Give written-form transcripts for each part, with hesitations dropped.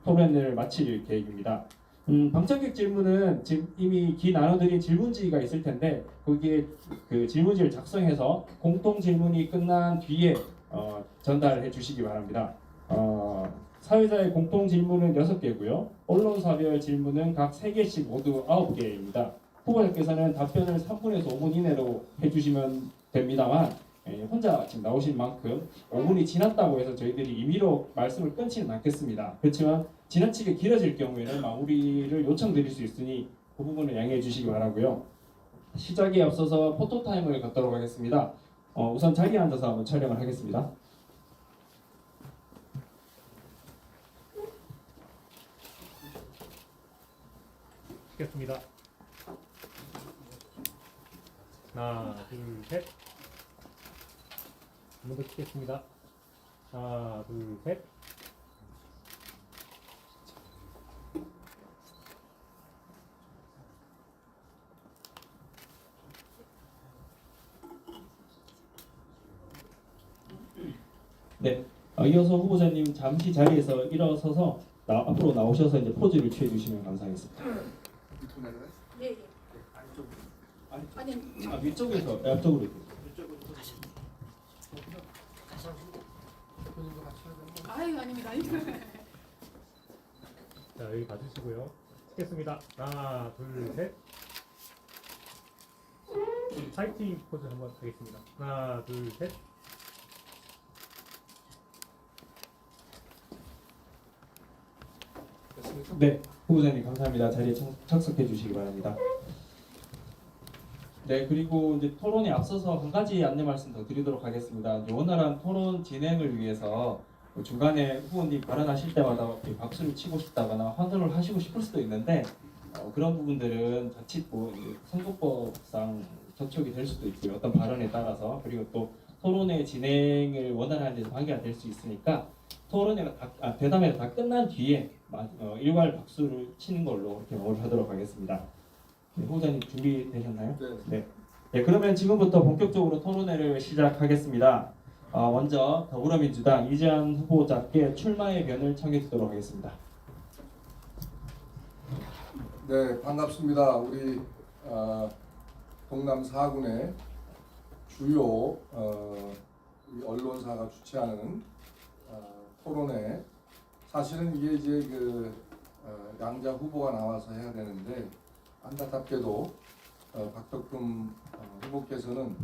토론회를 마칠 계획입니다. 방청객 질문은 지금 이미 기 나눠드린 질문지가 있을 텐데 거기에 그 질문지를 작성해서 공통 질문이 끝난 뒤에 전달해 주시기 바랍니다. 사회자의 공통 질문은 6개고요. 언론사별 질문은 각 3개씩 모두 9개입니다. 후보자께서는 답변을 3분에서 5분 이내로 해주시면 됩니다만 혼자 지금 나오신 만큼 5분이 지났다고 해서 저희들이 임의로 말씀을 끊지는 않겠습니다. 그렇지만 지나치게 길어질 경우에는 마무리를 요청드릴 수 있으니 그 부분을 양해해 주시기 바라고요. 시작에 앞서서 포토타임을 갖도록 하겠습니다. 우선 자리에 앉아서 한번 촬영을 하겠습니다. 찍겠습니다. 하나, 둘, 셋. 한 번 더 찍겠습니다. 하나, 둘, 셋. 네, 이어서 후보자님 잠시 자리에서 일어서서 앞으로 나오셔서 이제 포즈를 취해 주시면 감사하겠습니다. 예, 예. 아니, 위쪽에서 앞쪽으로. 아유, 아닙니다, 아닙니다. 자, 여기 봐주시고요. 찍겠습니다. 하나, 둘, 셋. 파이팅 포즈 한번 하겠습니다. 하나, 둘, 셋. 네, 후보자님 감사합니다. 자리에 착석해 주시기 바랍니다. 네, 그리고 이제 토론에 앞서서 한 가지 안내 말씀 더 드리도록 하겠습니다. 이제 원활한 토론 진행을 위해서 중간에 후보님 발언하실 때마다 박수를 치고 싶다거나 환호를 하시고 싶을 수도 있는데 그런 부분들은 자칫 선거법상 저촉이 될 수도 있고요. 어떤 발언에 따라서 그리고 또 토론의 진행을 원활한 데서 방해가 될 수 있으니까 대담회가 다 끝난 뒤에 일괄 박수를 치는 걸로 이렇게 마무리하도록 하겠습니다. 네, 후보자님 준비되셨나요? 네. 네, 그러면 지금부터 본격적으로 토론회를 시작하겠습니다. 먼저 더불어민주당 이재한 후보자께 출마의 변을 청해 듣도록 하겠습니다. 네, 반갑습니다. 우리 동남 4군의 주요 우리 언론사가 주최하는 토론회. 사실은 이게 이제 양자 후보가 나와서 해야 되는데 안타깝게도 박덕금 후보께서는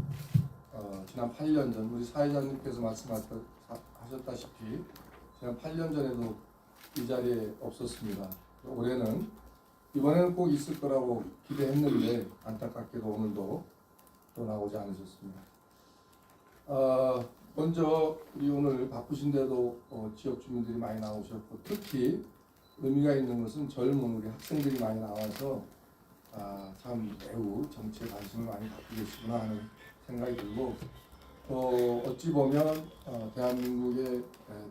지난 8년 전 우리 사회자님께서 말씀하셨다시피 지난 8년 전에도 이 자리에 없었습니다. 올해는 이번에는 꼭 있을 거라고 기대했는데 안타깝게도 오늘도 또 나오지 않으셨습니다. 먼저 우리 오늘 바쁘신데도 지역 주민들이 많이 나오셨고 특히 의미가 있는 것은 젊은 우리 학생들이 많이 나와서 참 매우 정치에 관심을 많이 갖고 계시구나 하는 생각이 들고 또 어찌 보면 대한민국의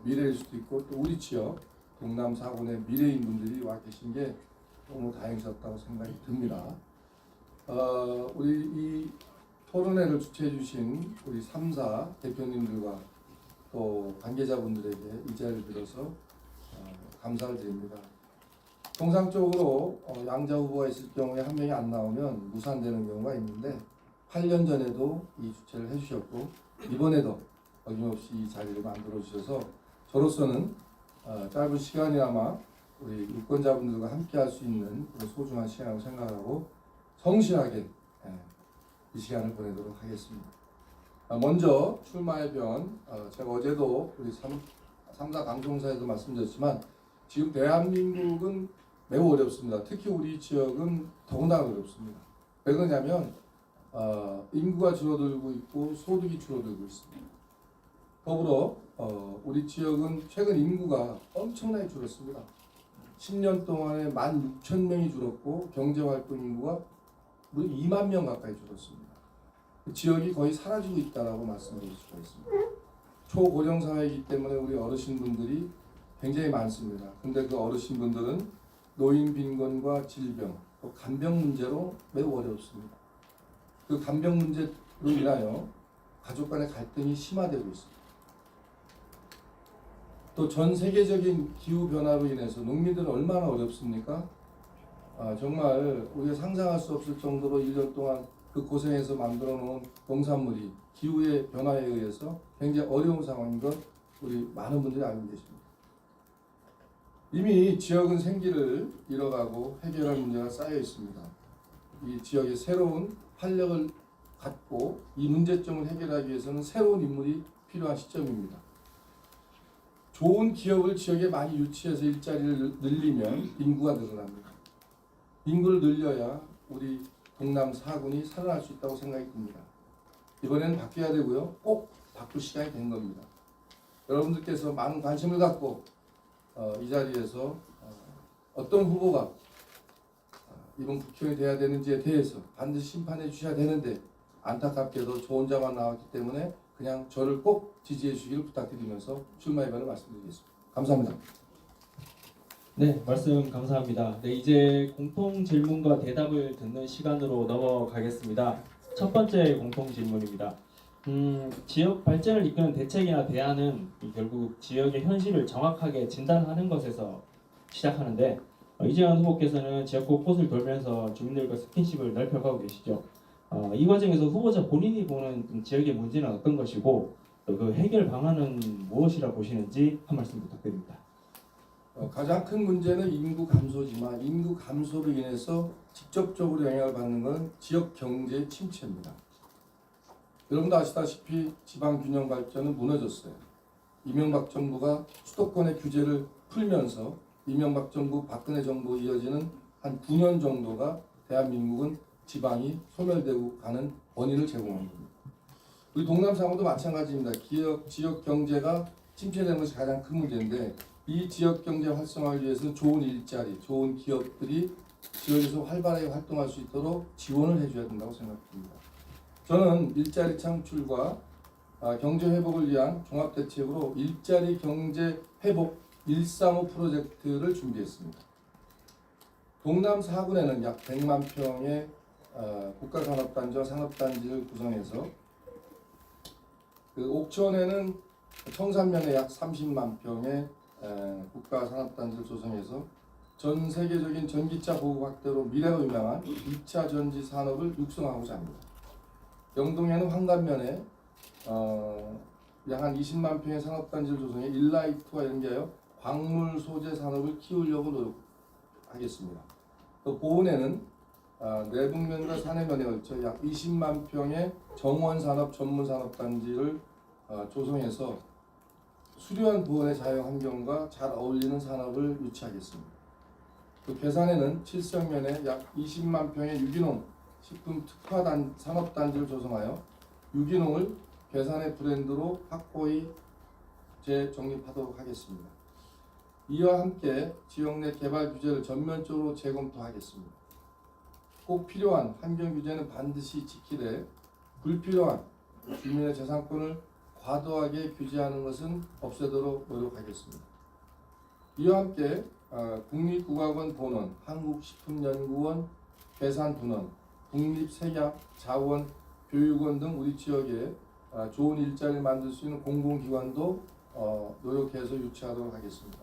미래일 수도 있고 또 우리 지역 동남 4군의 미래인 분들이 와 계신 게 너무 다행스럽다고 생각이 듭니다. 우리 이 토론회를 주최해 주신 우리 3사 대표님들과 또 관계자분들에게 이 자리를 빌어서 감사를 드립니다. 통상적으로 양자 후보가 있을 경우에 한 명이 안 나오면 무산되는 경우가 있는데 8년 전에도 이 주최를 해주셨고 이번에도 어김없이 이 자리를 만들어 주셔서 저로서는 짧은 시간이나마 우리 유권자분들과 함께 할 수 있는 그런 소중한 시간이라고 생각하고 성실하게 이 시간을 보내도록 하겠습니다. 먼저 출마의 변, 제가 어제도 우리 3사 방송사에도 말씀드렸지만 지금 대한민국은 매우 어렵습니다. 특히 우리 지역은 더구나 어렵습니다. 왜 그러냐면 인구가 줄어들고 있고 소득이 줄어들고 있습니다. 더불어 우리 지역은 최근 인구가 엄청나게 줄었습니다. 10년 동안에 16,000명이 줄었고 경제활동 인구가 무려 2만 명 가까이 줄었습니다. 그 지역이 거의 사라지고 있다라고 말씀드릴 수가 있습니다. 초고령 사회이기 때문에 우리 어르신분들이 굉장히 많습니다. 근데 그 어르신분들은 노인 빈곤과 질병, 또 간병 문제로 매우 어렵습니다. 그 간병 문제로 인하여 가족 간의 갈등이 심화되고 있습니다. 또 전 세계적인 기후 변화로 인해서 농민들은 얼마나 어렵습니까? 정말 우리가 상상할 수 없을 정도로 1년 동안 그 고생해서 만들어 놓은 농산물이 기후의 변화에 의해서 굉장히 어려운 상황인 것 우리 많은 분들이 알고 계십니다. 이미 지역은 생기를 잃어가고 해결할 문제가 쌓여 있습니다. 이 지역에 새로운 활력을 갖고 이 문제점을 해결하기 위해서는 새로운 인물이 필요한 시점입니다. 좋은 기업을 지역에 많이 유치해서 일자리를 늘리면 인구가 늘어납니다. 인구를 늘려야 우리 동남 4군이 살아날 수 있다고 생각이 듭니다. 이번에는 바뀌어야 되고요. 꼭 바꿀 시간이 된 겁니다. 여러분들께서 많은 관심을 갖고 이 자리에서 어떤 후보가 이번 국회의원이 돼야 되는지에 대해서 반드시 심판해 주셔야 되는데 안타깝게도 저 혼자만 나왔기 때문에 그냥 저를 꼭 지지해 주시기를 부탁드리면서 출마 예반을 말씀드리겠습니다. 감사합니다. 네, 말씀 감사합니다. 네, 이제 공통 질문과 대답을 듣는 시간으로 넘어가겠습니다. 첫 번째 공통 질문입니다. 지역 발전을 이끄는 대책이나 대안은 결국 지역의 현실을 정확하게 진단하는 것에서 시작하는데 이재현 후보께서는 지역 곳곳을 돌면서 주민들과 스킨십을 넓혀가고 계시죠. 이 과정에서 후보자 본인이 보는 지역의 문제는 어떤 것이고 또 그 해결 방안은 무엇이라 보시는지 한 말씀 부탁드립니다. 가장 큰 문제는 인구 감소지만 인구 감소로 인해서 직접적으로 영향을 받는 건 지역 경제 침체입니다. 여러분도 아시다시피 지방 균형 발전은 무너졌어요. 이명박 정부가 수도권의 규제를 풀면서 이명박 정부, 박근혜 정부 이어지는 한 9년 정도가 대한민국은 지방이 소멸되고 가는 원인을 제공한 겁니다. 우리 동남 상호도 마찬가지입니다. 지역 경제가 침체되는 것이 가장 큰 문제인데 이 지역 경제 활성화를 위해서는 좋은 일자리, 좋은 기업들이 지역에서 활발하게 활동할 수 있도록 지원을 해줘야 된다고 생각합니다. 저는 일자리 창출과 경제 회복을 위한 종합대책으로 일자리 경제 회복 135 프로젝트를 준비했습니다. 동남 4군에는 약 100만 평의 국가산업단지와 산업단지를 구성해서 그 옥천에는 청산면에 약 30만 평의 국가산업단지를 조성해서 전 세계적인 전기차 보급 확대로 미래가 유명한 2차 전지 산업을 육성하고자 합니다. 영동에는 황간면에 약 한 20만 평의 산업단지를 조성해 일라이트와 연계하여 광물 소재 산업을 키우려고 노력하겠습니다. 또 보은에는 내북면과 산해면에 걸쳐 약 20만 평의 정원산업 전문산업단지를 조성해서 수려한 보온의 자연환경과 잘 어울리는 산업을 유치하겠습니다. 또 괴산에는 칠성면에 약 20만 평의 유기농 식품 특화 산업단지를 조성하여 유기농을 괴산의 브랜드로 확고히 재정립하도록 하겠습니다. 이와 함께 지역 내 개발 규제를 전면적으로 재검토하겠습니다. 꼭 필요한 환경 규제는 반드시 지키되 불필요한 주민의 재산권을 과도하게 규제하는 것은 없애도록 노력하겠습니다. 이와 함께 국립국악원 본원, 한국식품연구원, 괴산분원, 국립색약자원, 교육원 등 우리 지역에 좋은 일자리를 만들 수 있는 공공기관도 노력해서 유치하도록 하겠습니다.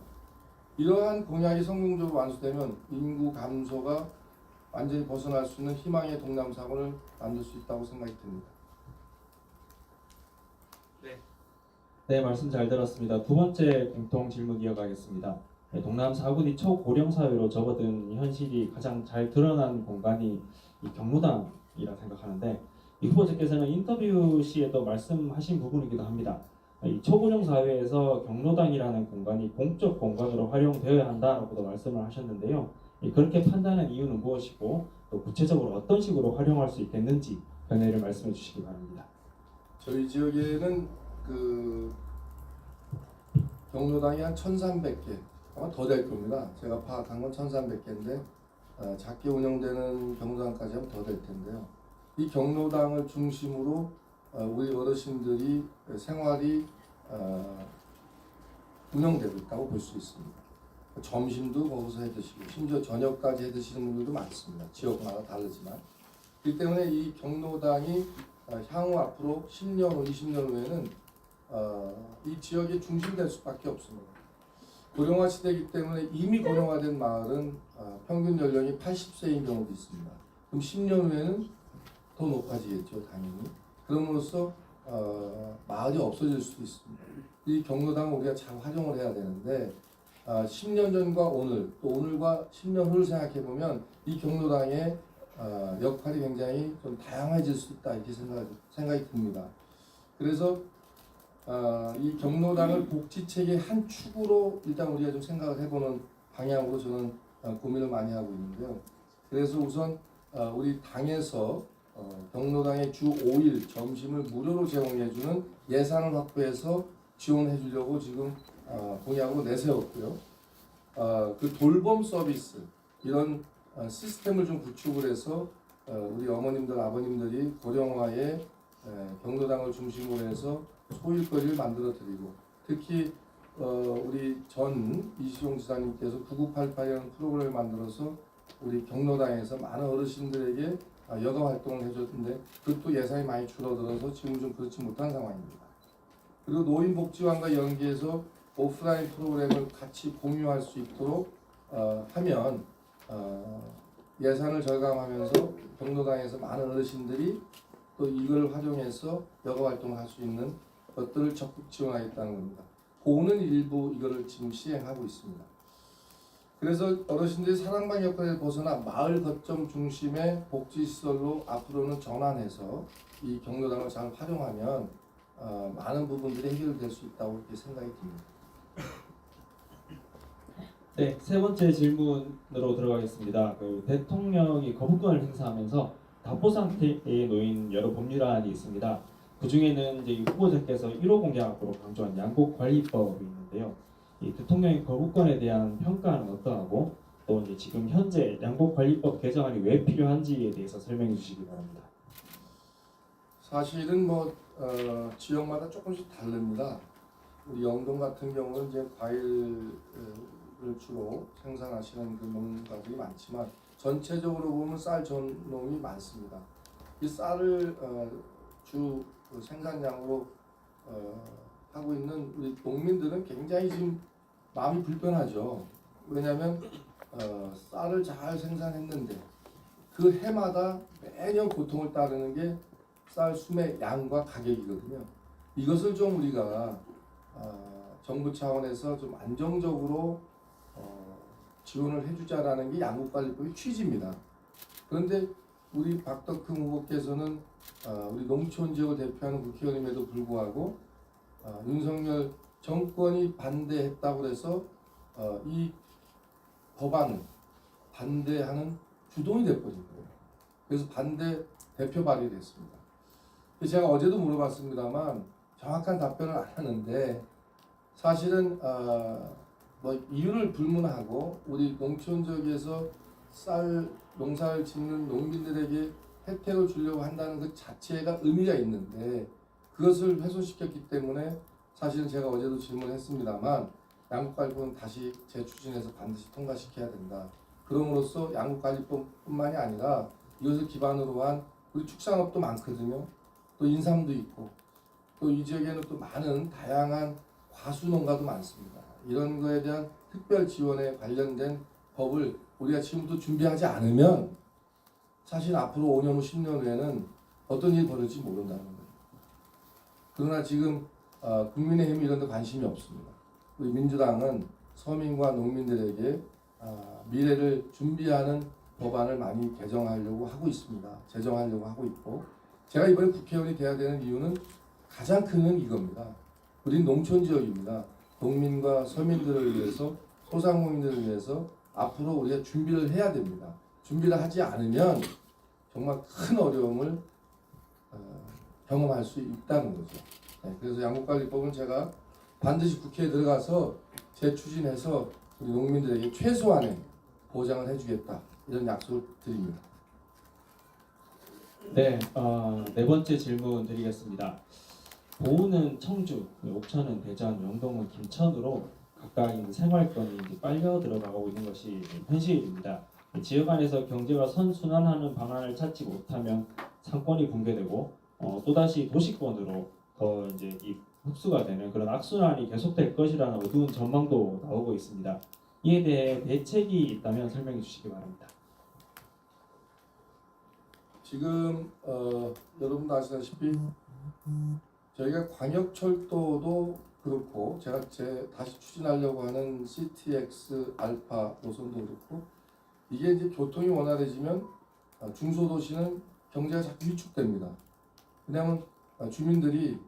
이러한 공약이 성공적으로 완수되면 인구 감소가 완전히 벗어날 수 있는 희망의 동남 4군을 만들 수 있다고 생각이 듭니다. 네, 말씀 잘 들었습니다. 두 번째 공통 질문 이어가겠습니다. 동남 4군이 초고령 사회로 접어든 현실이 가장 잘 드러난 공간이 이 경로당이라 생각하는데 이 후보자께서는 인터뷰 시에도 말씀하신 부분이기도 합니다. 이 초고령 사회에서 경로당이라는 공간이 공적 공간으로 활용되어야 한다라고도 말씀을 하셨는데요. 그렇게 판단한 이유는 무엇이고 또 구체적으로 어떤 식으로 활용할 수 있겠는지 견해를 말씀해 주시기 바랍니다. 저희 지역에는 그 경로당이 한 1,300개 아마 더 될 겁니다. 제가 파악한 건 1,300개인데 작게 운영되는 경로당까지 하면 더 될 텐데요. 이 경로당을 중심으로 우리 어르신들이 생활이 운영되고 있다고 볼 수 있습니다. 점심도 거기서 해 드시고 심지어 저녁까지 해 드시는 분들도 많습니다. 지역마다 다르지만. 그렇기 때문에 이 경로당이 향후 앞으로 10년 후, 20년 후에는 이 지역의 중심이 될 수밖에 없습니다. 고령화 시대이기 때문에 이미 고령화된 마을은 평균 연령이 80세인 경우도 있습니다. 그럼 10년 후에는 더 높아지겠죠, 당연히. 그럼으로써 마을이 없어질 수도 있습니다. 이 경로당을 우리가 잘 활용을 해야 되는데 10년 전과 오늘, 또 오늘과 10년 후를 생각해 보면 이 경로당의 역할이 굉장히 좀 다양해질 수 있다 이렇게 생각이 듭니다. 그래서 이 경로당을 복지체계의 한 축으로 일단 우리가 좀 생각을 해보는 방향으로 저는 고민을 많이 하고 있는데요. 그래서 우선 우리 당에서 경로당의 주 5일 점심을 무료로 제공해주는 예산을 확보해서 지원해 주려고 지금 공약으로 내세웠고요. 그 돌봄 서비스 이런 시스템을 좀 구축을 해서 우리 어머님들 아버님들이 고령화에 경로당을 중심으로 해서 소일거리를 만들어 드리고 특히 우리 전 이시종 지사님께서 9988이라는 프로그램을 만들어서 우리 경로당에서 많은 어르신들에게 여가 활동을 해줬는데 그것도 예산이 많이 줄어들어서 지금 좀 그렇지 못한 상황입니다. 그리고 노인복지관과 연계해서 오프라인 프로그램을 같이 공유할 수 있도록 하면 예산을 절감하면서 경로당에서 많은 어르신들이 또 이걸 활용해서 여가 활동을 할 수 있는 것들을 적극 지원하겠다는 겁니다. 고는 일부 이거를 지금 시행하고 있습니다. 그래서 어르신들이 사랑방 역할을 벗어나 마을 거점 중심의 복지시설로 앞으로는 전환해서 이 경로당을 잘 활용하면 많은 부분들이 해결될 수 있다고 이렇게 생각이 듭니다. 네, 세 번째 질문으로 들어가겠습니다. 그 대통령이 거부권을 행사하면서 답보 상태에 놓인 여러 법률안이 있습니다. 그 중에는 이제 이 후보자께서 1호 공약으로 강조한 양곡관리법이 있는데요. 이 대통령의 거부권에 대한 평가는 어떠하고 또 이제 지금 현재 양곡관리법 개정안이 왜 필요한지에 대해서 설명해 주시기 바랍니다. 사실은 지역마다 조금씩 다릅니다. 우리 영동 같은 경우는 이제 과일을 주로 생산하시는 그 농가들이 많지만 전체적으로 보면 쌀 전농이 많습니다. 이 쌀을 주 생산량으로 하고 있는 우리 농민들은 굉장히 지금 마음이 불편하죠. 왜냐하면 쌀을 잘 생산했는데 그 해마다 매년 고통을 따르는 게 쌀 수매 양과 가격이거든요. 이것을 좀 우리가 정부 차원에서 좀 안정적으로 지원을 해주자라는 게 양곡관리법의 취지입니다. 그런데 우리 박덕흠 후보께서는 우리 농촌 지역을 대표하는 국회의원임에도 불구하고 윤석열 정권이 반대했다고 해서 이 법안을 반대하는 주동이 돼버린 거예요. 그래서 반대 대표 발의를 했습니다. 제가 어제도 물어봤습니다만 정확한 답변을 안 하는데 사실은 이유를 불문하고 우리 농촌 지역에서 농사를 짓는 농민들에게 혜택을 주려고 한다는 것 자체가 의미가 있는데 그것을 훼손시켰기 때문에 사실은 제가 어제도 질문했습니다만 양곡관리법은 다시 재추진해서 반드시 통과시켜야 된다. 그럼으로써 양곡관리법뿐만이 아니라 이것을 기반으로 한 우리 축산업도 많거든요. 또 인삼도 있고 또 이 지역에는 또 많은 다양한 과수농가도 많습니다. 이런 거에 대한 특별 지원에 관련된 법을 우리가 지금부터 준비하지 않으면 사실 앞으로 5년 후 10년 후에는 어떤 일이 벌어질지 모른다는 거예요. 그러나 지금 국민의힘이 이런 데 관심이 없습니다. 우리 민주당은 서민과 농민들에게 미래를 준비하는 법안을 많이 개정하려고 하고 있습니다. 제정하려고 하고 있고 제가 이번에 국회의원이 돼야 되는 이유는 가장 큰 건 이겁니다. 우린 농촌 지역입니다. 농민과 서민들을 위해서 소상공인들을 위해서 앞으로 우리가 준비를 해야 됩니다. 준비를 하지 않으면 정말 큰 어려움을 경험할 수 있다는 거죠. 그래서 양곡관리법은 제가 반드시 국회에 들어가서 재추진해서 우리 농민들에게 최소한의 보장을 해주겠다 이런 약속을 드립니다. 네, 네 번째 질문 드리겠습니다. 보은은 청주, 옥천은 대전, 영동은 김천으로 각각 있는 생활권이 이제 빨려 들어가고 있는 것이 현실입니다. 지역 안에서 경제가 선순환하는 방안을 찾지 못하면 상권이 붕괴되고 또다시 도시권으로 더 이제 이 흡수가 되는 그런 악순환이 계속될 것이라는 어두운 전망도 나오고 있습니다. 이에 대해 대책이 있다면 설명해 주시기 바랍니다. 지금 여러분도 아시다시피 저희가 광역철도도 그렇고 제가 다시 추진하려고 하는 CTX 알파 노선도 그렇고 이게 이제 교통이 원활해지면 중소도시는 경제가 자꾸 위축됩니다. 왜냐하면 주민들이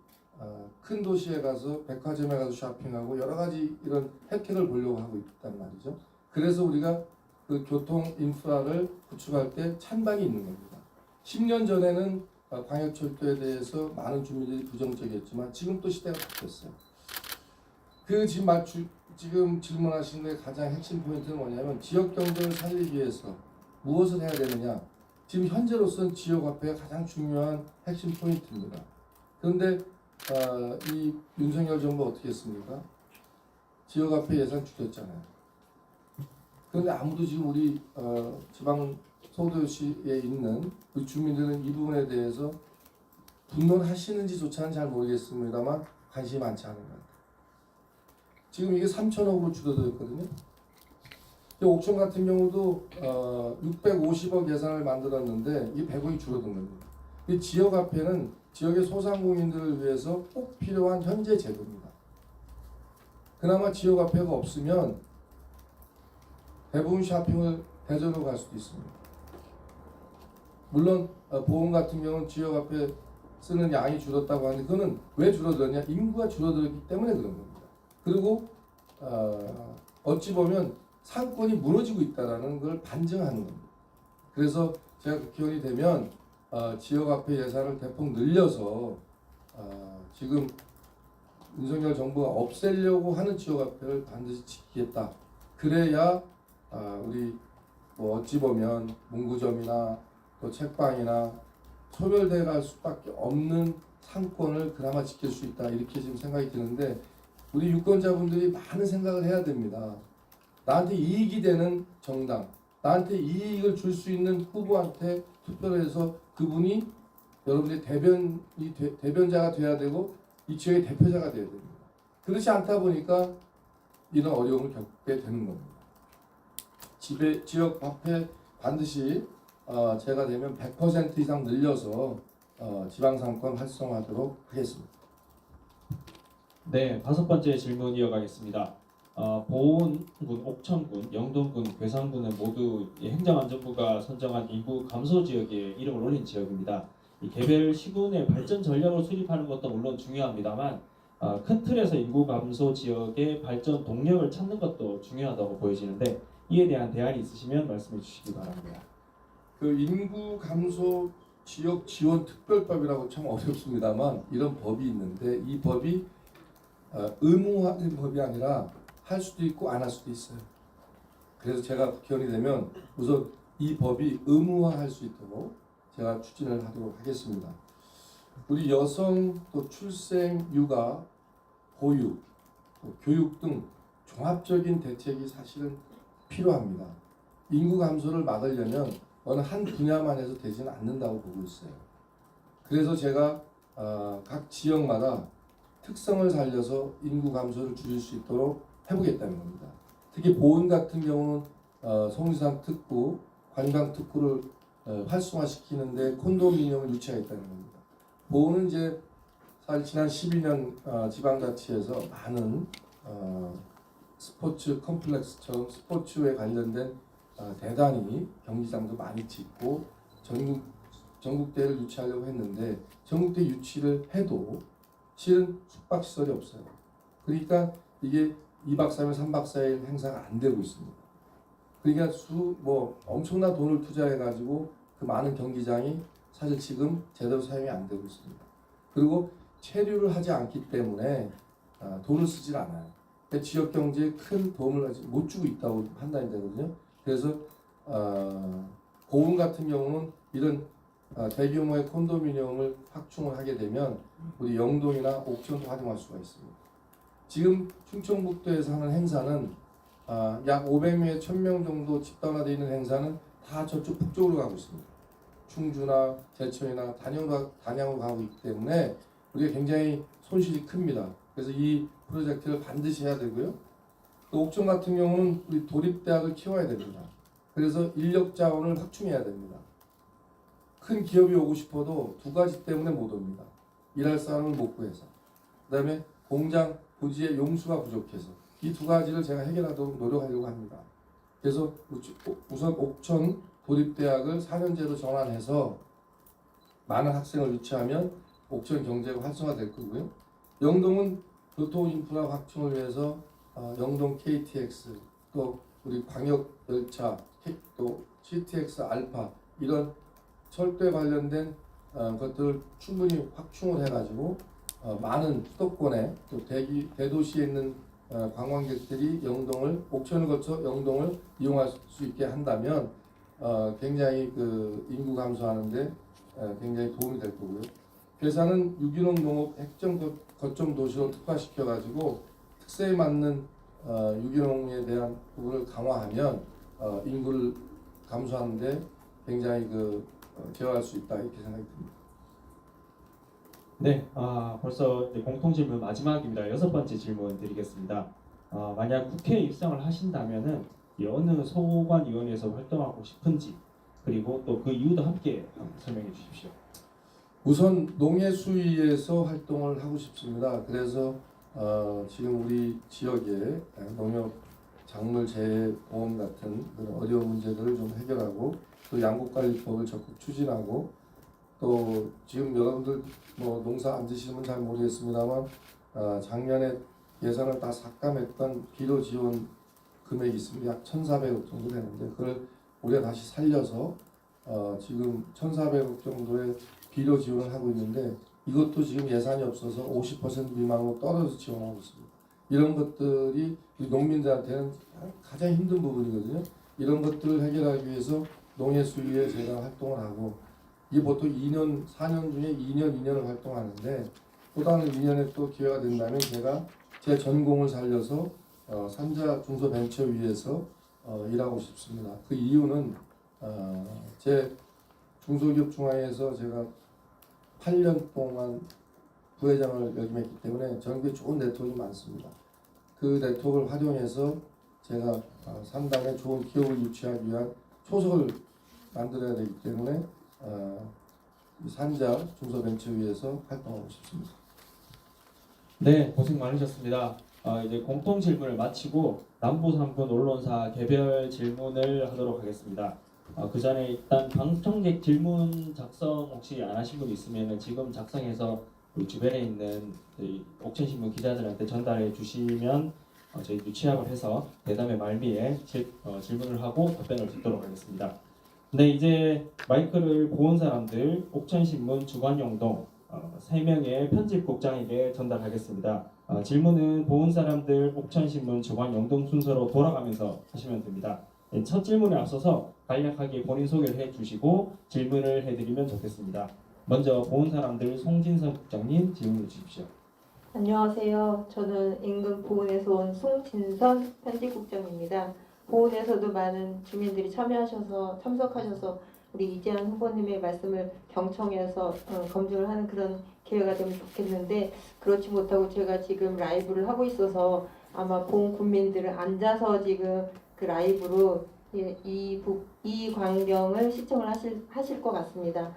큰 도시에 가서 백화점에 가서 쇼핑하고 여러 가지 이런 혜택을 보려고 하고 있단 말이죠. 그래서 우리가 그 교통 인프라를 구축할 때 찬반이 있는 겁니다. 10년 전에는 광역철도에 대해서 많은 주민들이 부정적이었지만 지금 또 시대가 바뀌었어요. 그 지금 질문하신 게 가장 핵심 포인트는 뭐냐면 지역 경제를 살리기 위해서 무엇을 해야 되느냐. 지금 현재로서는 지역화폐가 가장 중요한 핵심 포인트입니다. 그런데 이 윤석열 정부 어떻게 했습니까? 지역화폐 예산 줄였잖아요. 그런데 아무도 지금 우리 지방 소도시에 있는 그 주민들은 이 부분에 대해서 분노하시는지조차는 잘 모르겠습니다만 관심이 많지 않은 것 같아요. 지금 이게 3천억으로 줄어들었거든요. 옥천 같은 경우도 650억 예산을 만들었는데 이 100억이 줄어든 겁니다. 이 지역화폐는 지역의 소상공인들을 위해서 꼭 필요한 현재 제도입니다. 그나마 지역화폐가 없으면 대부분 쇼핑을 대전으로 갈 수도 있습니다. 물론 보험 같은 경우는 지역화폐 쓰는 양이 줄었다고 하는데 그거는 왜 줄어들었냐? 인구가 줄어들었기 때문에 그런 겁니다. 그리고 어찌 보면 상권이 무너지고 있다는 걸 반증하는 겁니다. 그래서 제가 국회의원이 되면 지역화폐 예산을 대폭 늘려서 지금 윤석열 정부가 없애려고 하는 지역화폐를 반드시 지키겠다. 그래야 우리 뭐 어찌 보면 문구점이나 또 책방이나 소멸돼 갈 수밖에 없는 상권을 그나마 지킬 수 있다. 이렇게 지금 생각이 드는데 우리 유권자분들이 많은 생각을 해야 됩니다. 나한테 이익이 되는 정당, 나한테 이익을 줄 수 있는 후보한테 투표를 해서 그분이 여러분들의 대변자가 돼야 되고 이 지역의 대표자가 돼야 됩니다. 그렇지 않다 보니까 이런 어려움을 겪게 되는 겁니다. 지역 화폐 반드시 제가 되면 100% 이상 늘려서 지방상권 활성화하도록 하겠습니다. 네, 5번째 질문 이어가겠습니다. 보은군, 옥천군, 영동군, 괴산군은 모두 행정안전부가 선정한 인구 감소 지역에 이름을 올린 지역입니다. 이 개별 시군의 발전 전략을 수립하는 것도 물론 중요합니다만 큰 틀에서 인구 감소 지역의 발전 동력을 찾는 것도 중요하다고 보여지는데 이에 대한 대안이 있으시면 말씀해 주시기 바랍니다. 그 인구 감소 지역 지원 특별법이라고 참 어렵습니다만 이런 법이 있는데 이 법이 의무화된 법이 아니라 할 수도 있고 안 할 수도 있어요. 그래서 제가 국회의원이 되면 우선 이 법이 의무화할 수 있도록 제가 추진을 하도록 하겠습니다. 우리 여성 또 출생, 육아, 보육, 또 교육 등 종합적인 대책이 사실은 필요합니다. 인구 감소를 막으려면 어느 한 분야만 해서 되지는 않는다고 보고 있어요. 그래서 제가 각 지역마다 특성을 살려서 인구 감소를 줄일 수 있도록 해보겠다는 겁니다. 특히 보은 같은 경우는 성지산 특구, 관광 특구를 활성화시키는데 콘도미니엄을 유치하겠다는 겁니다. 보은은 이제 사실 지난 12년 지방자치에서 많은 스포츠 컴플렉스처럼 스포츠에 관련된 대단히 경기장도 많이 짓고 전국대회를 유치하려고 했는데 전국대 유치를 해도 실은 숙박시설이 없어요. 그러니까 이게 2박 3일, 3박 4일 행사가 안 되고 있습니다. 그러니까 엄청난 돈을 투자해가지고 그 많은 경기장이 사실 지금 제대로 사용이 안 되고 있습니다. 그리고 체류를 하지 않기 때문에 돈을 쓰질 않아요. 그러니까 지역 경제에 큰 도움을 아직 못 주고 있다고 판단이 되거든요. 그래서 고흥 같은 경우는 이런 대규모의 콘도미니엄을 확충을 하게 되면 우리 영동이나 옥천도 활용할 수가 있습니다. 지금 충청북도에서 하는 행사는 약 500명, 1000명 정도 집단화되어 있는 행사는 다 저쪽 북쪽으로 가고 있습니다. 충주나 제천이나 단양으로 가고 있기 때문에 우리가 굉장히 손실이 큽니다. 그래서 이 프로젝트를 반드시 해야 되고요. 또 옥천 같은 경우는 우리 도립대학을 키워야 됩니다. 그래서 인력 자원을 확충해야 됩니다. 큰 기업이 오고 싶어도 두 가지 때문에 못 옵니다. 일할 사람을 못 구해서, 그다음에 공장 부지의 용수가 부족해서, 이 두 가지를 제가 해결하도록 노력하려고 합니다. 그래서 우선 옥천 도립대학을 4년제로 전환해서 많은 학생을 유치하면 옥천 경제가 활성화될 거고요. 영동은 교통 인프라 확충을 위해서 영동 KTX, 또 우리 광역 열차, 또 CTX 알파, 이런 철도에 관련된 것들을 충분히 확충을 해가지고 많은 수도권에 또 대도시에 있는 관광객들이 영동을, 옥천을 거쳐 영동을 이용할 수 있게 한다면 굉장히 그 인구 감소하는데 굉장히 도움이 될 거고요. 괴산은 유기농 농업 핵심 거점 도시로 특화시켜가지고 특세에 맞는 유기농에 대한 부분을 강화하면 인구를 감소하는데 굉장히 제어할 수 있다, 이렇게 생각이 듭니다. 네, 벌써 이제 공통 질문 마지막입니다. 6번째 질문 드리겠습니다. 만약 국회에 입성을 하신다면은 어느 소관위원회에서 활동하고 싶은지, 그리고 또 그 이유도 함께 설명해 주십시오. 우선 농해수위에서 활동을 하고 싶습니다. 그래서 지금 우리 지역에 농협 작물 재해 보험 같은 그런 어려운 문제들을 좀 해결하고, 또 양곡관리법을 적극 추진하고, 또 지금 여러분들 뭐 농사 안 지시면 잘 모르겠습니다만 작년에 예산을 다 삭감했던 비료 지원 금액이 있습니다. 약 1,400억 정도 되는데 그걸 올해 다시 살려서 지금 1,400억 정도의 비료 지원을 하고 있는데, 이것도 지금 예산이 없어서 50% 미만으로 떨어져 지원하고 있습니다. 이런 것들이 우리 농민들한테는 가장 힘든 부분이거든요. 이런 것들을 해결하기 위해서 농해수위에 제가 활동을 하고, 이게 보통 2년, 4년 중에 2년을 활동하는데, 또 다른 2년에 또 기회가 된다면 제가 제 전공을 살려서 산자 중소벤처위에서 일하고 싶습니다. 그 이유는 제 중소기업 중앙회에서 제가 8년 동안 부회장을 역임했기 때문에 전국에 좋은 네트워크가 많습니다. 그 네트워크를 활용해서 제가 상당히 좋은 기업을 유치하기 위한 초석을 만들어야 되기 때문에 산자 중소벤처위에서 활동하고 싶습니다. 네, 고생 많으셨습니다. 이제 공통 질문을 마치고 남부 3군 언론사 개별 질문을 하도록 하겠습니다. 그 전에 일단 방청객 질문 작성 혹시 안 하신 분 있으면 지금 작성해서 우리 주변에 있는 옥천신문 기자들한테 전달해 주시면 저희도 취합을 해서 대담의 말미에 질문을 하고 답변을 듣도록 하겠습니다. 네, 이제 마이크를 보온 사람들 옥천신문 주관영동 3명의 편집국장에게 전달하겠습니다. 질문은 보온 사람들 옥천신문 주관영동 순서로 돌아가면서 하시면 됩니다. 네, 첫 질문에 앞서서 간략하게 본인 소개를 해주시고 질문을 해드리면 좋겠습니다. 먼저 보온 사람들 송진선 국장님 질문해 주십시오. 안녕하세요. 저는 인근 보은에서 온 송진선 편집국장입니다. 보은에서도 많은 주민들이 참석하셔서 우리 이재한 후보님의 말씀을 경청해서 검증을 하는 그런 기회가 되면 좋겠는데, 그렇지 못하고 제가 지금 라이브를 하고 있어서 아마 보은 국민들은 앉아서 지금 그 라이브로 이 광경을 시청을 하실 것 같습니다.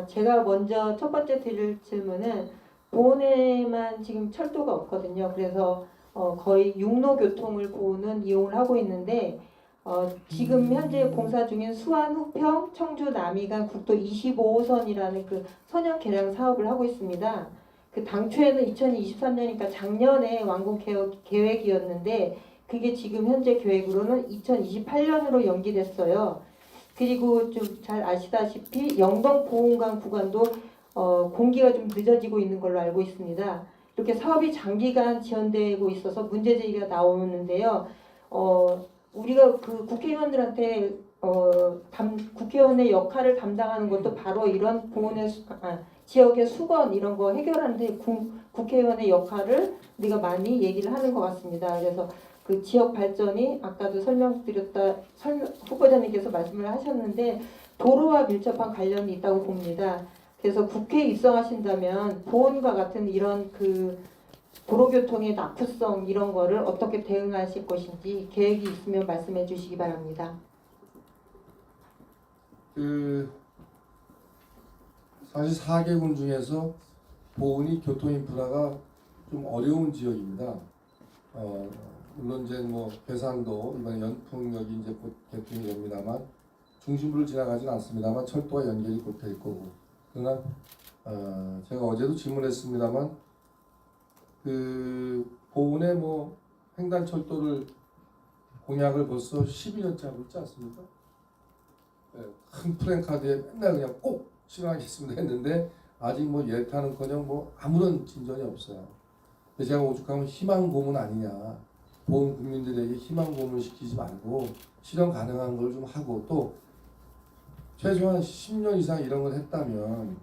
제가 먼저 첫 번째 드릴 질문은, 보은에만 지금 철도가 없거든요. 그래서 거의 육로교통을 보은은 이용을 하고 있는데, 지금 현재 공사 중인 수안 후평 청주 남이간 국도 25호선이라는 그 선형 개량 사업을 하고 있습니다. 그 당초에는 2023년이니까 작년에 완공 계획이었는데 그게 지금 현재 계획으로는 2028년으로 연기됐어요. 그리고 좀 잘 아시다시피 영동 보훈강 구간도 공기가 좀 늦어지고 있는 걸로 알고 있습니다. 이렇게 사업이 장기간 지연되고 있어서 문제 제기가 나오는데요. 우리가 그 국회의원들한테 국회의원의 역할을 담당하는 것도 바로 이런 보훈의 지역의 수건 이런 거 해결하는데 국회의원의 역할을 우리가 많이 얘기를 하는 것 같습니다. 그래서 그 지역 발전이 아까도 후보자님께서 말씀을 하셨는데 도로와 밀접한 관련이 있다고 봅니다. 그래서 국회에 입성하신다면 보훈과 같은 이런 그 도로교통의 낙후성 이런 거를 어떻게 대응하실 것인지 계획이 있으면 말씀해 주시기 바랍니다. 사실 4개군 중에서 보훈이 교통 인프라가 좀 어려운 지역입니다. 물론 이제 뭐 괴산도 이번에 연풍역이 이제 곧 개통이 됩니다만 중심부를 지나가지는 않습니다만 철도와 연결이 곧 될 거고. 그러나 제가 어제도 질문했습니다만 그 보훈의 뭐 횡단철도를 공약을 벌써 12년째 하고 있지 않습니까? 큰 플랜카드에 맨날 그냥 꼭 실행하겠습니다 했는데 아직 뭐 예타는커녕 뭐 아무런 진전이 없어요. 근데 제가 오죽하면 희망 고문 아니냐. 보훈 국민들에게 희망 고문 시키지 말고 실현 가능한 걸 좀 하고 또 최소한 10년 이상 이런 걸 했다면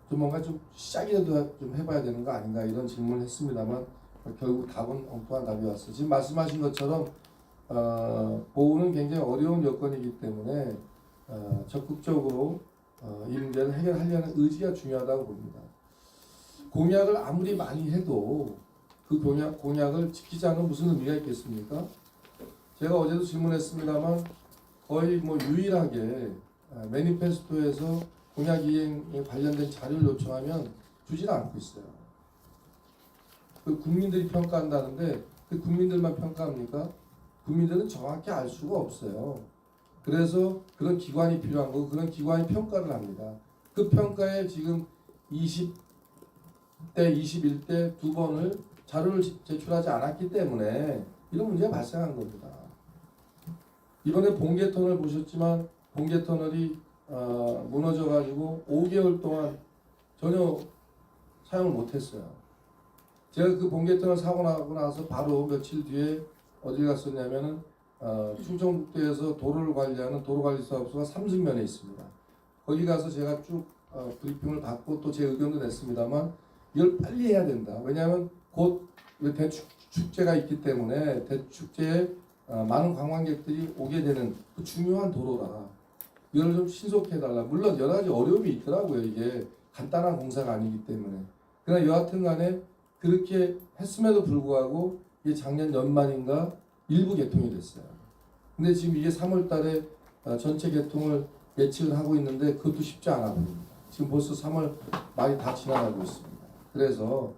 좀 뭔가 좀 시작이라도 좀 해봐야 되는 거 아닌가 이런 질문을 했습니다만 결국 답은 엉뚱한 답이 왔어요. 지금 말씀하신 것처럼 보훈은 굉장히 어려운 여건이기 때문에 적극적으로 이 문제를 해결하려는 의지가 중요하다고 봅니다. 공약을 아무리 많이 해도 그 공약을 지키지 않으면 무슨 의미가 있겠습니까? 제가 어제도 질문했습니다만 거의 뭐 유일하게 매니페스토에서 공약 이행에 관련된 자료를 요청하면 주지는 않고 있어요. 그 국민들이 평가한다는데 그 국민들만 평가합니까? 국민들은 정확히 알 수가 없어요. 그래서 그런 기관이 필요한 거고 그런 기관이 평가를 합니다. 그 평가에 지금 20대, 21대 두 번을 자료를 제출하지 않았기 때문에 이런 문제가 발생한 겁니다. 이번에 봉계터널 보셨지만 봉계터널이 무너져가지고 5개월 동안 전혀 사용을 못했어요. 제가 그 봉계터널 사고 나고 나서 바로 며칠 뒤에 어디 갔었냐면은 충청북도에서 도로를 관리하는 도로관리사업소가 삼승면에 있습니다. 거기 가서 제가 쭉 브리핑을 받고 또 제 의견도 냈습니다만 이걸 빨리 해야 된다. 왜냐하면 곧 대축제가 있기 때문에 대축제에 많은 관광객들이 오게 되는 그 중요한 도로라. 이걸 좀 신속히 해달라. 물론 여러 가지 어려움이 있더라고요. 이게 간단한 공사가 아니기 때문에. 그러나 여하튼 간에 그렇게 했음에도 불구하고 이게 작년 연말인가 일부 개통이 됐어요. 근데 지금 이게 3월 달에 전체 개통을 예측을 하고 있는데 그것도 쉽지 않아 보입니다. 지금 벌써 3월 말이 다 지나가고 있습니다. 그래서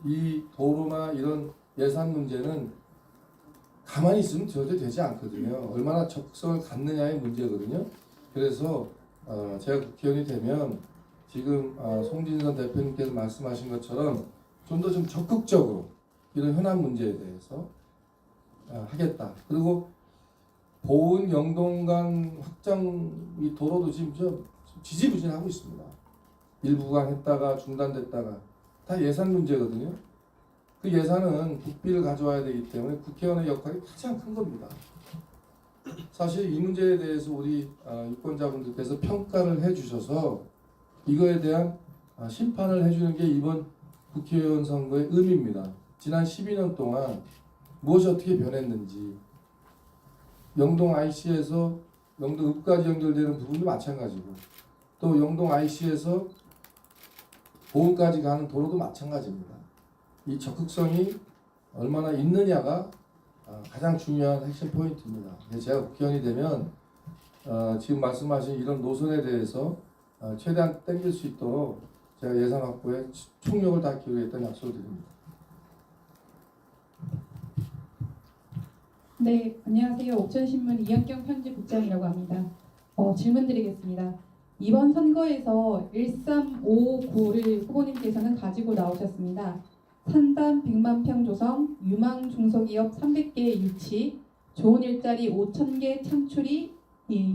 이 도로나 이런 예산 문제는 가만히 있으면 절대 되지 않거든요. 얼마나 적성을 갖느냐의 문제거든요. 그래서 제가 국회의원이 되면 지금 송진선 대표님께서 말씀하신 것처럼 좀 더 좀 적극적으로 이런 현안 문제에 대해서 하겠다. 그리고 보훈 영동간 확장 이 도로도 지금 좀 지지부진하고 있습니다. 일부 구간 했다가 중단됐다가 다 예산 문제거든요. 그 예산은 국비를 가져와야 되기 때문에 국회의원의 역할이 가장 큰 겁니다. 사실 이 문제에 대해서 우리 유권자분들께서 평가를 해주셔서 이거에 대한 심판을 해주는 게 이번 국회의원 선거의 의미입니다. 지난 12년 동안 무엇이 어떻게 변했는지 영동 IC에서 영동 읍까지 연결되는 부분도 마찬가지고 또 영동 IC에서 보훈까지 가는 도로도 마찬가지입니다. 이 적극성이 얼마나 있느냐가 가장 중요한 핵심 포인트입니다. 제가 국회의원이 되면 지금 말씀하신 이런 노선에 대해서 최대한 땡길 수 있도록 제가 예산 확보에 총력을 다 기울이겠다는 약속을 드립니다. 네, 안녕하세요. 옥천신문 이현경 편집국장이라고 합니다. 질문 드리겠습니다. 이번 선거에서 1359를 후보님께서는 가지고 나오셨습니다. 산단 100만 평 조성, 유망 중소기업 300개 유치, 좋은 일자리 5,000개 창출이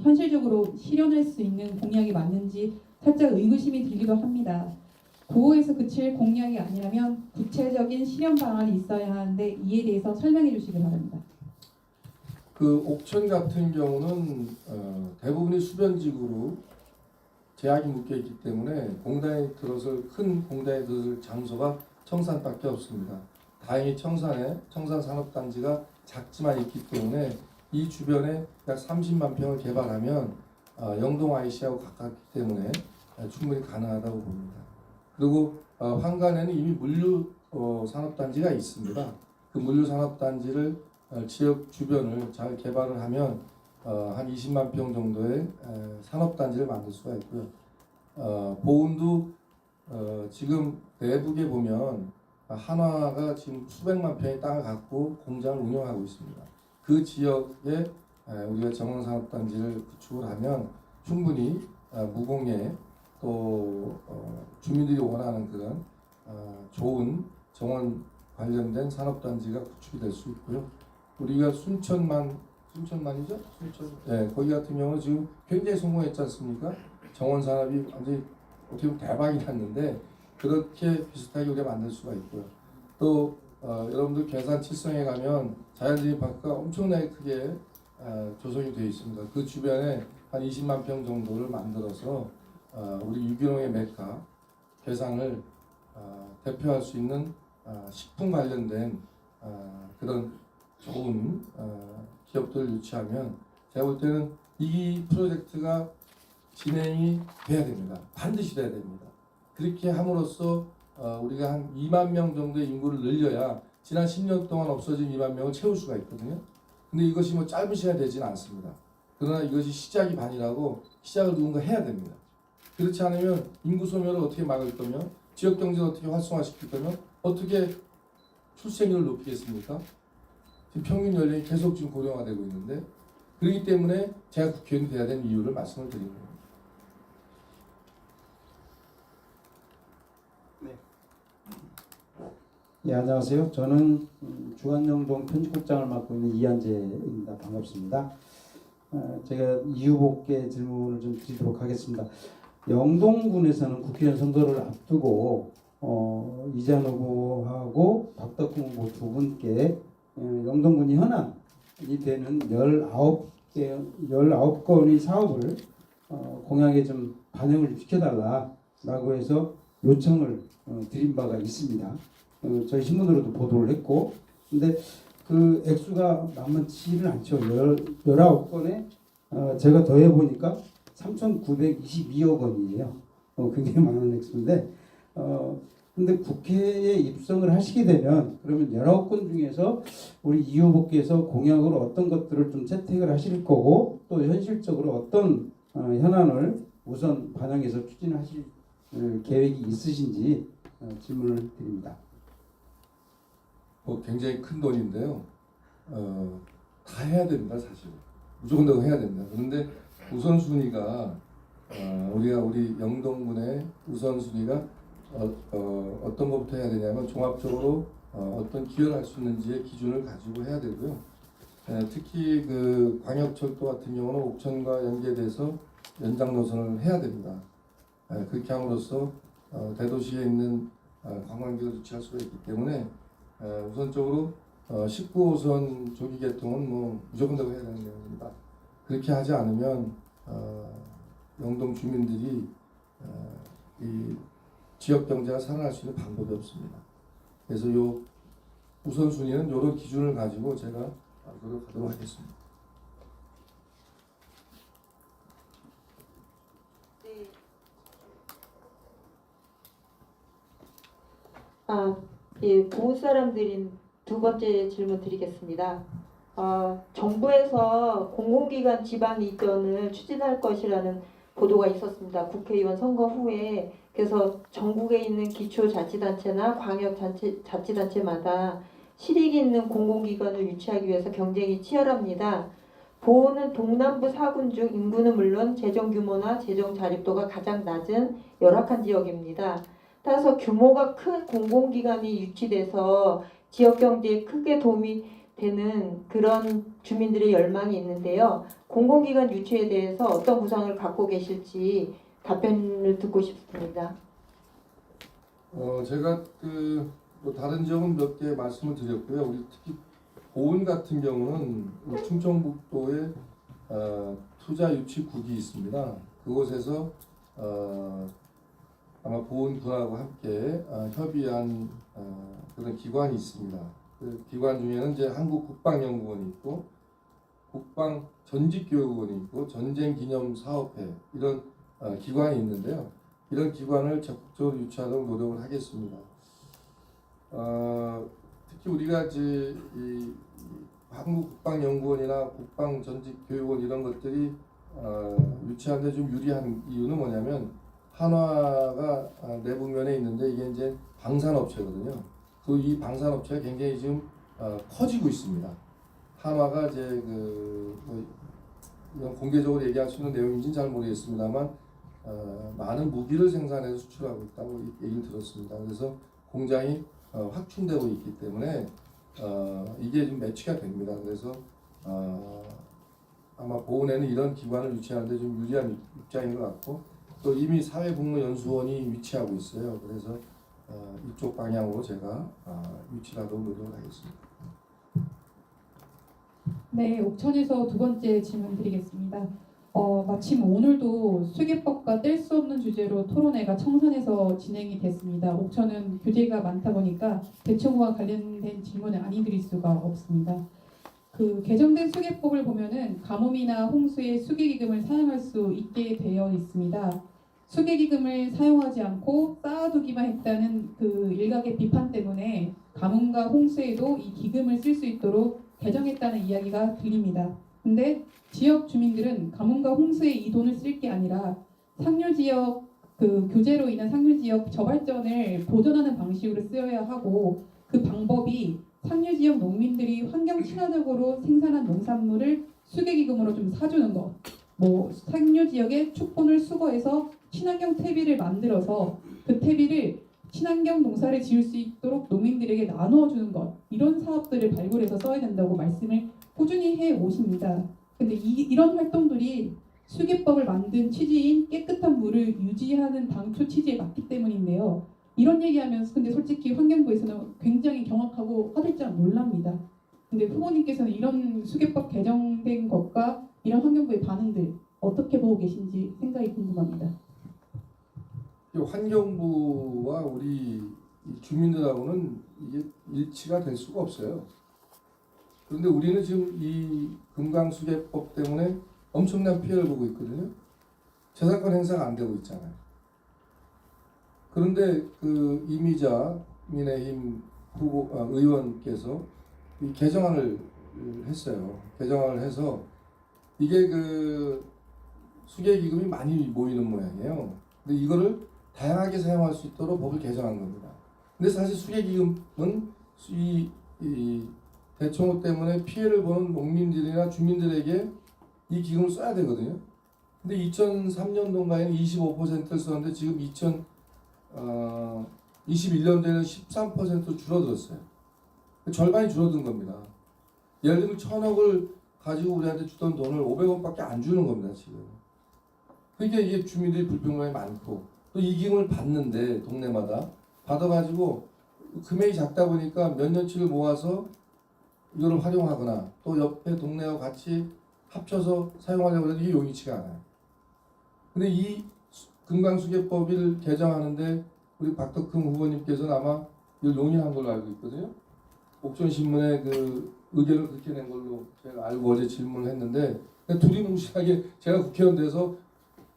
현실적으로 실현할 수 있는 공약이 맞는지 살짝 의구심이 들기도 합니다. 구호에서 그칠 공약이 아니라면 구체적인 실현 방안이 있어야 하는데 이에 대해서 설명해 주시기 바랍니다. 그 옥천 같은 경우는 대부분이 수변지구로 제약이 묶여 있기 때문에 큰 공단에 들어설 장소가 청산밖에 없습니다. 다행히 청산 산업단지가 작지만 있기 때문에 이 주변에 약 30만 평을 개발하면 영동 IC하고 가깝기 때문에 충분히 가능하다고 봅니다. 그리고 황간에는 이미 물류 산업단지가 있습니다. 그 물류 산업단지를 지역 주변을 잘 개발을 하면 한 20만 평 정도의 산업단지를 만들 수가 있고요. 보은도 지금 내북에 보면 한화가 지금 수백만 평의 땅을 갖고 공장을 운영하고 있습니다. 그 지역에 우리가 정원산업단지를 구축을 하면 충분히 무공해 또 주민들이 원하는 그런 좋은 정원 관련된 산업단지가 구축이 될 수 있고요. 우리가 순천만이죠? 네, 거기 같은 경우는 지금 굉장히 성공했지 않습니까? 정원 산업이 완전히 어떻게 보면 대박이 났는데 그렇게 비슷하게 우리가 만들 수가 있고요. 또 여러분들 괴산 칠성에 가면 자연진입파크가 엄청나게 크게 조성이 되어 있습니다. 그 주변에 한 20만 평 정도를 만들어서 우리 유기농의 메카 괴산을 대표할 수 있는 식품 관련된 그런 좋은 기업들을 유치하면 제가 볼 때는 이 프로젝트가 진행이 돼야 됩니다. 반드시 돼야 됩니다. 그렇게 함으로써 우리가 한 2만 명 정도의 인구를 늘려야 지난 10년 동안 없어진 2만 명을 채울 수가 있거든요. 근데 이것이 뭐 짧은 시간이 되지는 않습니다. 그러나 이것이 시작이 반이라고 시작을 누군가 해야 됩니다. 그렇지 않으면 인구 소멸을 어떻게 막을 거며 지역 경제를 어떻게 활성화시킬 거며 어떻게 출생률을 높이겠습니까? 지금 평균 연령이 계속 지금 고령화되고 있는데 그렇기 때문에 제가 국회의원이 돼야 되는 이유를 말씀을 드리는 겁니다. 예, 안녕하세요. 저는 주안영동 편집국장을 맡고 있는 이한재입니다. 반갑습니다. 제가 이 후보께 질문을 좀 드리도록 하겠습니다. 영동군에서는 국회의원 선거를 앞두고 이재한 후보하고 박덕흠 후보 두 분께 영동군이 현안이 되는 19건의 사업을 공약에 좀 반영을 시켜달라라고 해서 요청을 드린 바가 있습니다. 저희 신문으로도 보도를 했고, 근데 그 액수가 만만치는 않죠. 19건에 제가 더해 보니까 3,922억 원이에요. 굉장히 많은 액수인데, 근데 국회에 입성을 하시게 되면 그러면 19건 중에서 우리 이 후보께서 공약으로 어떤 것들을 좀 채택을 하실 거고 또 현실적으로 어떤 현안을 우선 반영해서 추진하실 계획이 있으신지 질문을 드립니다. 굉장히 큰 돈인데요. 다 해야 됩니다, 사실. 무조건 다 해야 됩니다. 그런데 우선순위가 우리 영동군의 우선순위가 어떤 것부터 해야 되냐면 종합적으로 어떤 기여를 할 수 있는지의 기준을 가지고 해야 되고요. 특히 그 광역철도 같은 경우는 옥천과 연계돼서 연장 노선을 해야 됩니다. 그렇게 함으로써 대도시에 있는 관광객을 유치할 수가 있기 때문에 우선적으로 19호선 조기 개통은 뭐 무조건 되고 해야 되는 내용입니다. 그렇게 하지 않으면 영동 주민들이 이 지역 경제가 살아날 수 있는 방법이 없습니다. 그래서 요 우선순위는 이런 기준을 가지고 제가 노력하도록 하겠습니다. 예, 보훈 사람들인 두 번째 질문 드리겠습니다. 정부에서 공공기관 지방 이전을 추진할 것이라는 보도가 있었습니다. 국회의원 선거 후에. 그래서 전국에 있는 기초자치단체나 광역자치단체마다 실익 있는 공공기관을 유치하기 위해서 경쟁이 치열합니다. 보훈은 동남부 4군 중 인구는 물론 재정 규모나 재정 자립도가 가장 낮은 열악한 지역입니다. 따라서 규모가 큰 공공기관이 유치돼서 지역 경제에 크게 도움이 되는 그런 주민들의 열망이 있는데요. 공공기관 유치에 대해서 어떤 구상을 갖고 계실지 답변을 듣고 싶습니다. 제가 뭐 다른 지역은 몇 개 말씀을 드렸고요. 우리 특히 보훈 같은 경우는 충청북도에 투자 유치국이 있습니다. 그곳에서 아마 보훈군하고 함께 협의한 그런 기관이 있습니다. 그 기관 중에는 이제 한국국방연구원이 있고 국방전직교육원이 있고 전쟁기념사업회 이런 기관이 있는데요. 이런 기관을 적극적으로 유치하도록 노력을 하겠습니다. 특히 우리가 이제 이 한국국방연구원이나 국방전직교육원 이런 것들이 유치하는데 좀 유리한 이유는 뭐냐면 한화가 내부면에 있는데 이게 이제 방산업체거든요. 그 이 방산업체가 굉장히 지금 커지고 있습니다. 한화가 이제 이건 공개적으로 얘기할 수 있는 내용인지는 잘 모르겠습니다만 많은 무기를 생산해서 수출하고 있다고 얘기를 들었습니다. 그래서 공장이 확충되고 있기 때문에 이게 좀 매치가 됩니다. 그래서 아마 보훈에는 이런 기관을 유치하는데 좀 유리한 입장인 것 같고 또 이미 사회복무연수원이 위치하고 있어요. 그래서 이쪽 방향으로 제가 유치하도록 노력을 하겠습니다. 네, 옥천에서 두 번째 질문 드리겠습니다. 마침 오늘도 수계법과 뗄 수 없는 주제로 토론회가 청산에서 진행이 됐습니다. 옥천은 교재가 많다 보니까 대청호와 관련된 질문을 안 드릴 수가 없습니다. 그 개정된 수계법을 보면은 가뭄이나 홍수에 수계기금을 사용할 수 있게 되어 있습니다. 수계기금을 사용하지 않고 쌓아두기만 했다는 그 일각의 비판 때문에 가뭄과 홍수에도 이 기금을 쓸 수 있도록 개정했다는 이야기가 들립니다. 근데 지역 주민들은 가뭄과 홍수에 이 돈을 쓸 게 아니라 상류 지역 그 교제로 인한 상류 지역 저발전을 보전하는 방식으로 쓰여야 하고 그 방법이 상류 지역 농민들이 환경 친화적으로 생산한 농산물을 수계기금으로 좀 사주는 것, 뭐 상류 지역에 축본을 수거해서 친환경 퇴비를 만들어서 그 퇴비를 친환경 농사를 지을 수 있도록 농민들에게 나누어주는 것, 이런 사업들을 발굴해서 써야 된다고 말씀을 꾸준히 해 오십니다. 근데 이런 활동들이 수계법을 만든 취지인 깨끗한 물을 유지하는 당초 취지에 맞기 때문인데요. 이런 얘기하면서 근데 솔직히 환경부에서는 굉장히 경악하고 화들짝 놀랍니다. 근데 후보님께서는 이런 수계법 개정된 것과 이런 환경부의 반응들 어떻게 보고 계신지 생각이 궁금합니다. 환경부와 우리 주민들하고는 이게 일치가 될 수가 없어요. 그런데 우리는 지금 이 금강수계법 때문에 엄청난 피해를 보고 있거든요. 재산권 행사가 안 되고 있잖아요. 그런데 그 이미자 민의힘 의원께서 이 개정안을 했어요. 개정안을 해서 이게 그 수계기금이 많이 모이는 모양이에요. 근데 이거를 다양하게 사용할 수 있도록 법을 개정한 겁니다. 근데 사실 수계기금은 이 대청호 때문에 피해를 보는 농민들이나 주민들에게 이 기금을 써야 되거든요. 근데 2003년도인가에는 25%를 썼는데 지금 2021년도에는 13%로 줄어들었어요. 절반이 줄어든 겁니다. 예를 들면 1,000억을 가지고 우리한테 주던 돈을 500원밖에 안 주는 겁니다, 지금. 그러니까 이게 주민들이 불평감이 많고 또 이 기금을 받는데 동네마다 받아가지고 금액이 작다 보니까 몇 년치를 모아서 이거를 활용하거나 또 옆에 동네와 같이 합쳐서 사용하려고 해도 이게 용이치가 않아요. 근데 이 금강수계법을 개정하는데 우리 박덕흠 후보님께서는 아마 이걸 용인한 걸로 알고 있거든요. 옥천신문에 그 의견을 그렇게 낸 걸로 제가 알고 어제 질문을 했는데 두리뭉실하게 제가 국회의원 돼서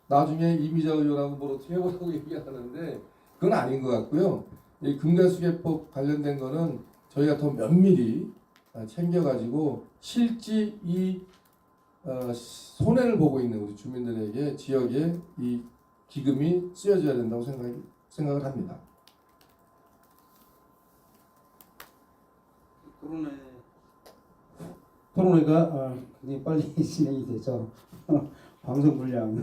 나중에 이미자 의원하고 뭘 어떻게 해보라고 얘기하는데 그건 아닌 것 같고요. 이 금강수계법 관련된 거는 저희가 더 면밀히 챙겨가지고 실제 이 손해를 보고 있는 우리 주민들에게 지역에 이 기금이 쓰여져야 된다고 생각을 합니다. 토론회가 굉장히 빨리 진행이 돼서 방송 분량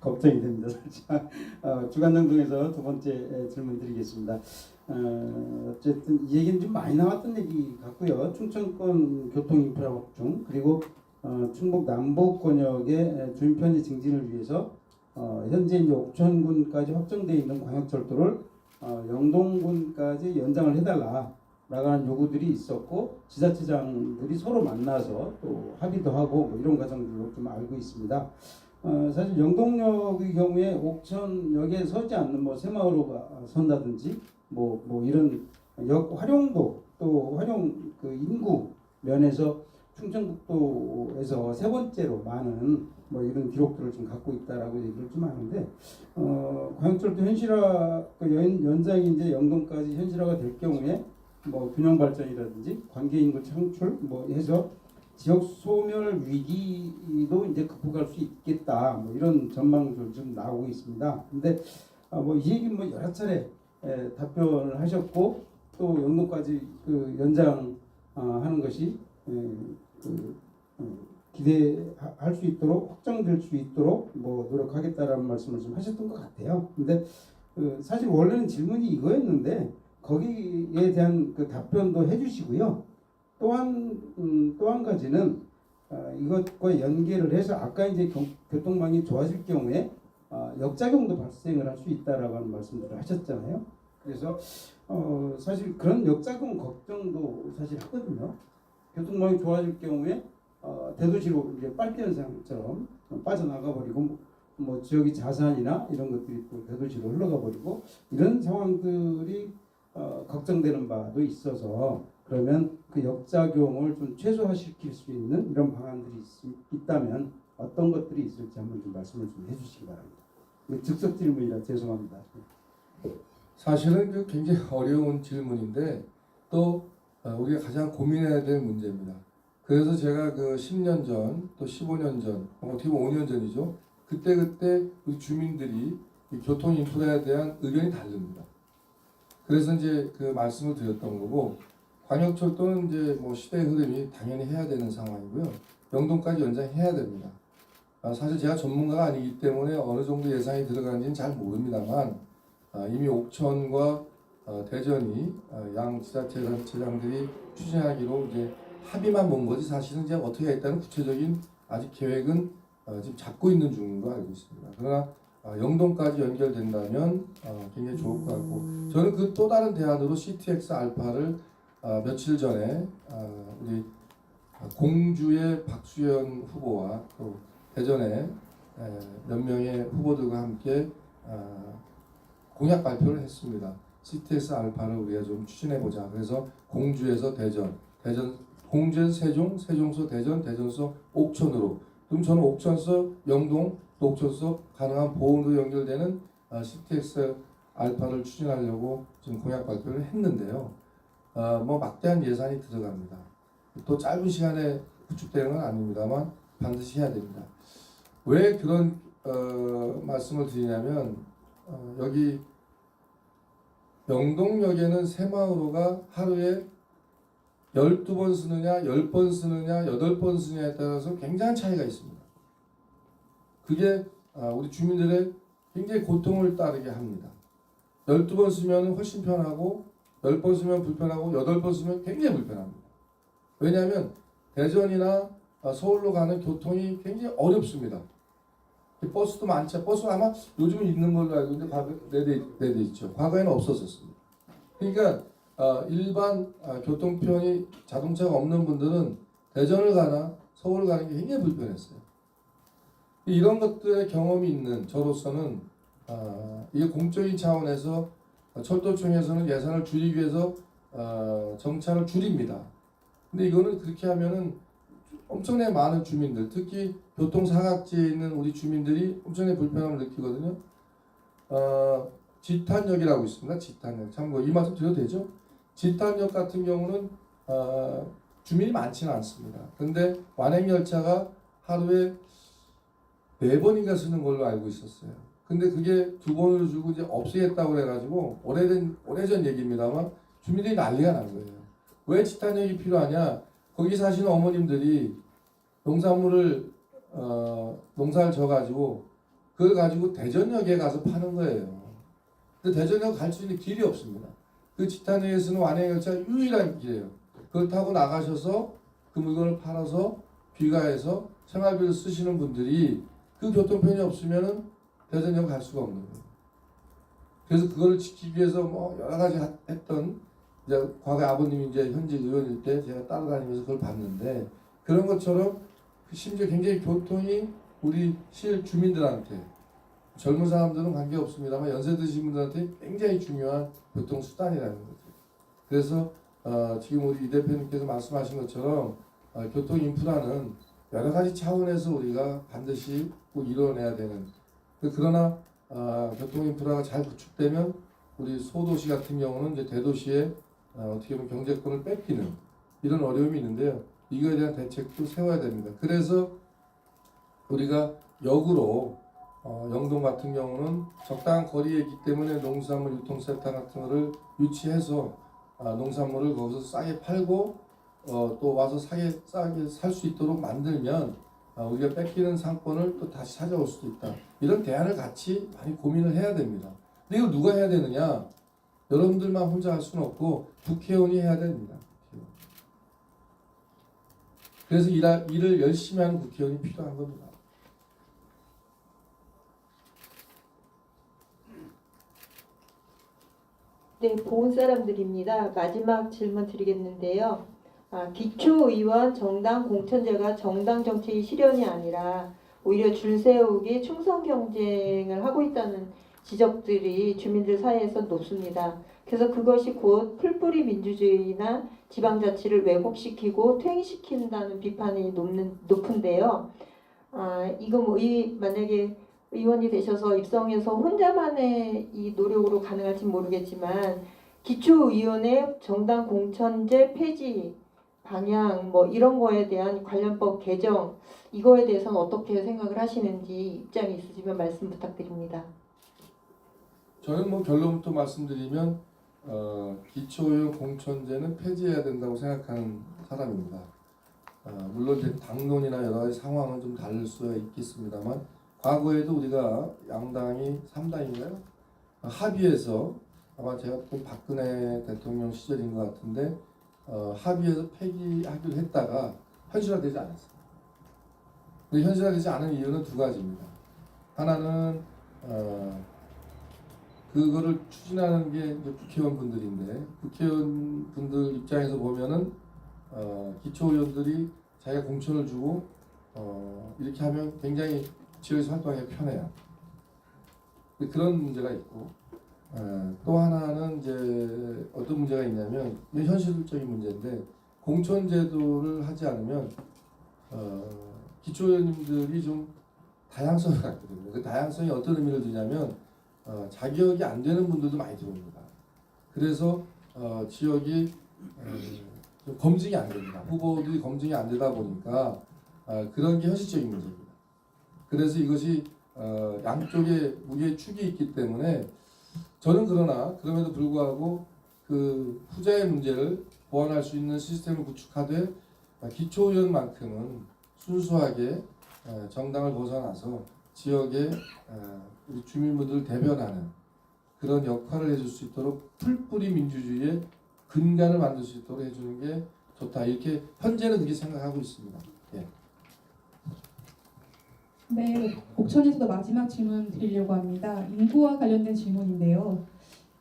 걱정이 됩니다. 살짝 주간정동에서 두 번째 질문 드리겠습니다. 어쨌든 이 얘기는 좀 많이 나왔던 얘기 같고요. 충청권 교통인프라 확충 그리고 충북 남북 권역의 주민 편의 증진을 위해서 현재 이제 옥천군까지 확정되어 있는 광역철도를 영동군까지 연장을 해달라. 라는 요구들이 있었고 지자체장들이 서로 만나서 또 합의도 하고 뭐 이런 과정들로 좀 알고 있습니다. 사실 영동역의 경우에 옥천역에 서지 않는 뭐 새마을호가 선다든지 뭐 이런 역 활용도 또 활용 그 인구 면에서 충청북도에서 세 번째로 많은 뭐 이런 기록들을 좀 갖고 있다라고 얘기를 좀 하는데 광역철도 현실화 연장이 이제 영동까지 현실화가 될 경우에 뭐 균형 발전이라든지 관계 인구 창출 뭐 해서 지역 소멸 위기도 이제 극복할 수 있겠다 뭐 이런 전망도 좀 나오고 있습니다. 근데 뭐 이 얘기 뭐 여러 차례 답변을 하셨고 또 영동까지 그 연장하는 것이 기대할 수 있도록 확정될 수 있도록 뭐 노력하겠다라는 말씀을 좀 하셨던 것 같아요. 근데 사실 원래는 질문이 이거였는데 거기에 대한 그 답변도 해주시고요. 또 한 가지는 이것과 연계를 해서 아까 이제 교통망이 좋아질 경우에 역작용도 발생을 할 수 있다라고 하는 말씀들을 하셨잖아요. 그래서 사실 그런 역작용 걱정도 사실 하거든요. 교통망이 좋아질 경우에 대도시로 이제 빨대 현상처럼 빠져나가 버리고 뭐 지역의 자산이나 이런 것들이 또 대도시로 흘러가 버리고 이런 상황들이 걱정되는 바도 있어서 그러면 그 역작용을 좀 최소화시킬 수 있는 이런 방안들이 있다면 어떤 것들이 있을지 한번 좀 말씀을 좀 해주시기 바랍니다. 즉석 질문이라 죄송합니다. 사실은 그 굉장히 어려운 질문인데 또 우리가 가장 고민해야 될 문제입니다. 그래서 제가 그 10년 전, 또 15년 전, 어떻게 보면 5년 전이죠. 그때 우리 주민들이 이 교통 인프라에 대한 의견이 다릅니다. 그래서 이제 그 말씀을 드렸던 거고, 광역철도는 이제 뭐 시대의 흐름이 당연히 해야 되는 상황이고요. 영동까지 연장해야 됩니다. 사실 제가 전문가가 아니기 때문에 어느 정도 예산이 들어가는지는 잘 모릅니다만 이미 옥천과 대전이 양 지자체장들이 추진하기로 이제 합의만 본 거지 사실은 이제 어떻게 하겠다는 구체적인 아직 계획은 지금 잡고 있는 중인 거 알고 있습니다. 그러나 영동까지 연결된다면 굉장히 좋을 것 같고 저는 그 또 다른 대안으로 CTX 알파를 며칠 전에 우리 공주의 박수현 후보와 또 대전에 몇 명의 후보들과 함께 공약 발표를 했습니다. CTX 알파를 우리가 좀 추진해보자. 그래서 공주에서 대전, 공주에서 세종, 세종서 대전, 대전서 옥천으로. 그럼 저는 옥천서 영동, 또 옥천서 가능한 보험으로 연결되는 CTX 알파를 추진하려고 지금 공약 발표를 했는데요. 뭐 막대한 예산이 들어갑니다. 또 짧은 시간에 구축되는 건 아닙니다만 반드시 해야 됩니다. 왜 그런 말씀을 드리냐면 여기 영동역에는 새마을호가 하루에 12번 쓰느냐 10번 쓰느냐 8번 쓰느냐에 따라서 굉장한 차이가 있습니다. 그게 우리 주민들의 굉장히 고통을 따르게 합니다. 12번 쓰면 훨씬 편하고 10번 쓰면 불편하고 8번 쓰면 굉장히 불편합니다. 왜냐하면 대전이나 서울로 가는 교통이 굉장히 어렵습니다. 버스도 많죠. 버스 아마 요즘은 있는 걸로 알고 있는데 과거 네대 있죠. 과거에는 없었었습니다. 그러니까 일반 교통편이 자동차가 없는 분들은 대전을 가나 서울을 가는 게 굉장히 불편했어요. 이런 것들의 경험이 있는 저로서는 이게 공적인 차원에서 철도청에서는 예산을 줄이기 위해서 정차를 줄입니다. 근데 이거는 그렇게 하면은 엄청나게 많은 주민들, 특히 교통사각지에 있는 우리 주민들이 엄청나게 불편함을 느끼거든요. 지탄역이라고 있습니다. 지탄역. 참고 이 말씀 드려도 되죠? 지탄역 같은 경우는 주민이 많지는 않습니다. 근데 완행열차가 하루에 4번인가 쓰는 걸로 알고 있었어요. 근데 그게 2번으로 주고 이제 없애겠다고 해가지고 오래전 얘기입니다만 주민들이 난리가 난 거예요. 왜 지탄역이 필요하냐? 거기 사시는 어머님들이 농산물을 농사를 져가지고 그걸 가지고 대전역에 가서 파는 거예요. 근데 대전역 갈 수 있는 길이 없습니다. 그 지탄역에서는 완행열차가 유일한 길이에요. 그걸 타고 나가셔서 그 물건을 팔아서 귀가해서 생활비를 쓰시는 분들이 그 교통편이 없으면은 대전역 갈 수가 없는 거예요. 그래서 그걸 지키기 위해서 뭐 여러 가지 했던 이제 과거 아버님이 이제 현직 의원일 때 제가 따라다니면서 그걸 봤는데 그런 것처럼 심지어 굉장히 교통이 우리 실 주민들한테 젊은 사람들은 관계 없습니다만 연세 드신 분들한테 굉장히 중요한 교통 수단이라는 거죠. 그래서 지금 우리 이 대표님께서 말씀하신 것처럼 교통 인프라는 여러 가지 차원에서 우리가 반드시 꼭 이뤄내야 되는 그러나 교통 인프라가 잘 구축되면 우리 소도시 같은 경우는 이제 대도시에 어떻게 보면 경제권을 뺏기는 이런 어려움이 있는데요. 이거에 대한 대책도 세워야 됩니다. 그래서 우리가 역으로 영동 같은 경우는 적당한 거리에 있기 때문에 농수산물 유통센터 같은 거를 유치해서 농산물을 거기서 싸게 팔고 또 와서 싸게 살 수 있도록 만들면 우리가 뺏기는 상권을 또 다시 찾아올 수도 있다. 이런 대안을 같이 많이 고민을 해야 됩니다. 근데 이걸 누가 해야 되느냐? 여러분들만 혼자 할 수는 없고 국회의원이 해야 됩니다. 그래서 일을 열심히 하는 국회의원이 필요한 겁니다. 네, 보은 사람들입니다. 마지막 질문 드리겠는데요. 기초의원 정당 공천제가 정당 정치 실현이 아니라 오히려 줄 세우기 충성 경쟁을 하고 있다는 지적들이 주민들 사이에서 높습니다. 그래서 그것이 곧 풀뿌리 민주주의나 지방자치를 왜곡시키고 퇴행시킨다는 비판이 높은데요. 이거 만약에 의원이 되셔서 입성해서 혼자만의 이 노력으로 가능할지 모르겠지만 기초의원의 정당 공천제 폐지 방향 이런 거에 대한 관련법 개정 이거에 대해서는 어떻게 생각을 하시는지 입장이 있으시면 말씀 부탁드립니다. 저는 결론부터 말씀드리면 기초의원 공천제는 폐지해야 된다고 생각하는 사람입니다. 물론 이제 당론이나 여러 가지 상황은 좀 다를 수 있겠습니다만 과거에도 우리가 양당이 3당인가요? 합의해서 아마 제가 본 박근혜 대통령 시절인 것 같은데 합의해서 폐기하기로 했다가 현실화되지 않았어요. 근데 현실화되지 않은 이유는 두 가지입니다. 하나는 그거를 추진하는 게 이제 국회의원분들인데 국회의원분들 입장에서 보면은 기초의원들이 자기가 공천을 주고 이렇게 하면 굉장히 지역에서 활동하기 편해요. 그런 문제가 있고 또 하나는 이제 어떤 문제가 있냐면 현실적인 문제인데 공천제도를 하지 않으면 기초의원님들이 좀 다양성을 갖거든요. 그 다양성이 어떤 의미를 두냐면 자격이 안 되는 분들도 많이 들어옵니다. 그래서 지역이 좀 검증이 안 됩니다. 후보들이 검증이 안 되다 보니까 그런 게 현실적인 문제입니다. 그래서 이것이 양쪽에 무게의 축이 있기 때문에 저는 그럼에도 불구하고 그 후자의 문제를 보완할 수 있는 시스템을 구축하되 기초의원만큼은 순수하게 정당을 벗어나서 지역의 우리 주민분들을 대변하는 그런 역할을 해줄 수 있도록 풀뿌리 민주주의의 근간을 만들 수 있도록 해주는 게 좋다. 이렇게 현재는 그렇게 생각하고 있습니다. 예. 네, 옥천에서도 마지막 질문 드리려고 합니다. 인구와 관련된 질문인데요.